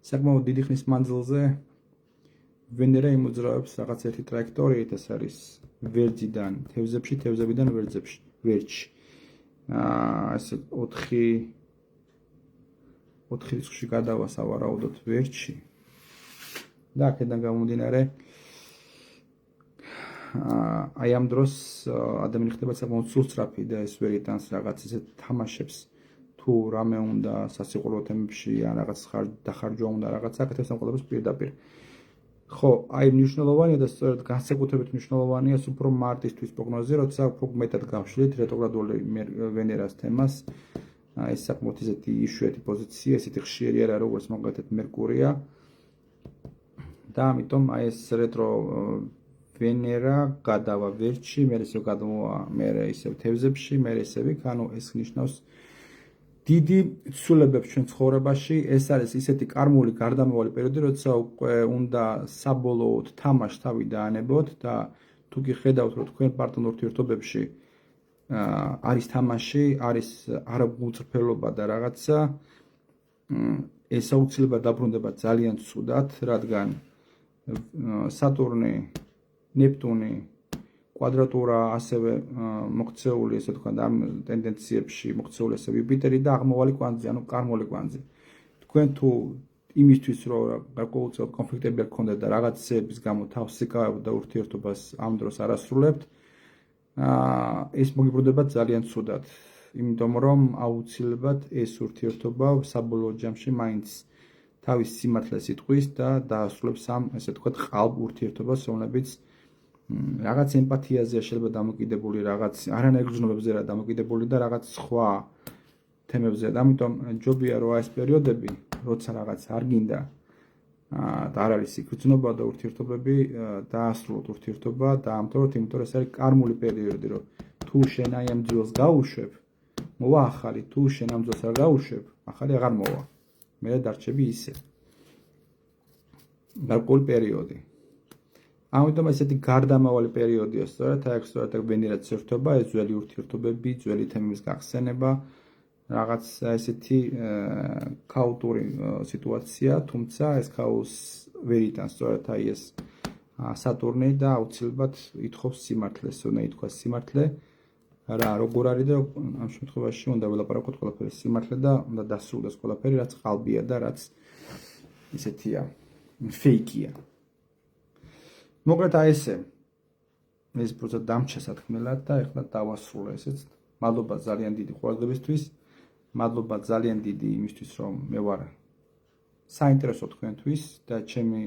საკმაოდ დიდი ხნის მანძილზე ვენერა იმოძრავებს რაღაც ერთი ტრაექტორიით, ეს არის ვერძიდან თევზებში, თევზებიდან ვერჯში. ესე 4 რიცხვში გადავა სავარაუდოდ ვერჯში. და აქედან გამომდინარე აი ამ დროს ადამიანი ხდება საკმაოდ სულსწრაფი და ეს ვერ იტანს რაღაც ისეთ თამაშებს თუ რამე უნდა სასიყვარულო თემებში ან რაღაც დახარჯვა უნდა რაღაცა აქეთებს ამ ყველაფერს პირდაპირ. ხო, აი მნიშვნელოვანია და სწორედ განსაკუთრებით მნიშვნელოვანია უფრო მარტისთვის პროგნოზი, როცა უფრო მეტად გავშლით რეტროგრადული ვენერას თემას. ეს საკმაოდ ისეთი იშვიათი პოზიცია, ესეთი ხშირი არა როგორც მაგალითად მერკურია. და ამიტომ აი ეს რეტრო ვენერა გადავა ვერჯში, მე ისევ გადმოვა, მე ისევ თევზებში, მე ისევ იქ, ანუ ეს ნიშნავს დიდი ცვლილებებს ჩვენ ცხოვრებაში. ეს არის ისეთი კარმული გარდამავალი პერიოდი, როცა უკვე უნდა საბოლოოდ თამაში თავი დაანებოთ და თუ კი ხედავთ, რომ თქვენ პარტნიორ ურთიერთობებში არის თამაში, არის არაგულწრფელობა და რაღაცა, ეს აუცილებლად დაბრუნდება ძალიან ცუდად, რადგან სატურნი, ნეპტუნი, კვადრატურა ასევე მოქცეული, ესე ვთქვათ, ამ ტენდენციებში მოქცეული ასევე იუპიტერი და აღმოვალი კვანძი, ანუ კარმული კვანძი. თქვენ თუ იმისთვის, რომ გარკვეულწილად კონფლიქტები არ გქონდეთ და რაღაცების გამო თავს იკავებთ და ურთიერთობას ამ დროს არ ასრულებთ, ეს მოგიბრუნდება ძალიან ცუდად. იმიტომ რომ აუცილებლად ეს ურთიერთობა საბოლოო ჯამში მაინც თავის სიმართლეს იტყვის და დაასრულებს ამ, ესე ვთქვათ, ყალბ ურთიერთობას, რომლებიც რაღაც ემპათიაზეა შეიძლება დამოკიდებული, რაღაც არანაირ გრძნობებზე რა დამოკიდებული და რაღაც სხვა თემებზე. და ამიტომ ჯობია რომ ეს პერიოდები, როცა რაღაც არ გინდა და არ არის გრძნობა და ურთიერთობები დაასრულოთ ურთიერთობა და ამთავროთ, იმიტომ რომ ეს არის კარმული პერიოდი, რომ თუ შენ აი ამ ძველს გაუშვებ, მოვა ახალი, თუ შენ ამ ძველს არ გაუშვებ, ახალი აღარ მოვა. მე დარჩები ისე. გარკვეული პერიოდი. ამიტომ ესეთი გარდამავალი პერიოდია სწორედ აქ ვენერაც ერთობა, ეს ძველი ურთიერთობები, ძველი თემების გახსენება, რაღაც ესეთი ქაოტური სიტუაცია, თუმცა ეს ქაოს ვერ იტანს სწორედ აი ეს სატურნი და აუცილებლად ითხოვს სიმართლეს, უნდა ითქვას სიმართლე. რა, როგორ არის და ამ შემთხვევაში უნდა ველაპარაკოთ ყველაფერი სიმართლე და უნდა დასრულდეს ყველაფერი, რაც ყალბია და რაც ისეთია, ფეიკია. მოკლედ აი ესე. ეს პროცესი დამჩა სათქმელად და ეხლა დავასრულე ესეც. მადლობა ძალიან დიდი ყურადღებისთვის. მადლობა ძალიან დიდი იმისთვის, რომ მე ვარ საინტერესო თქვენთვის და ჩემი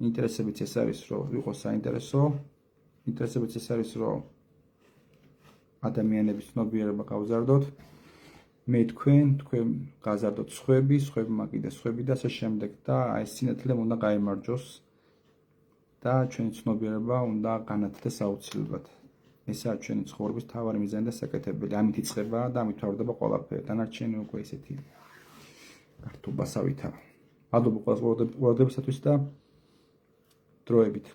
ინტერესებიც ეს არის, რომ ვიყოს საინტერესო. ინტერესებიც ეს არის, რომ ადამიანების ცნობიერება გავზარდოთ. მე თქვენ გაზარდოთ სხვები, სხვებმა კიდე სხვები და ასე შემდეგ და აი სინათლემ უნდა გაიმარჯოს და ჩვენი ცნობიერება უნდა განათდეს აუცილებლად. ესაა ჩვენი ცხოვრების მთავარი მიზანი და საკეთებელი. ამით იწყება და ამით მთავრდება ყველაფერი. დანარჩენი უკვე ისეთი გართობასავითაა. მადლობა ყველას ყურადღებისათვის და დროებით.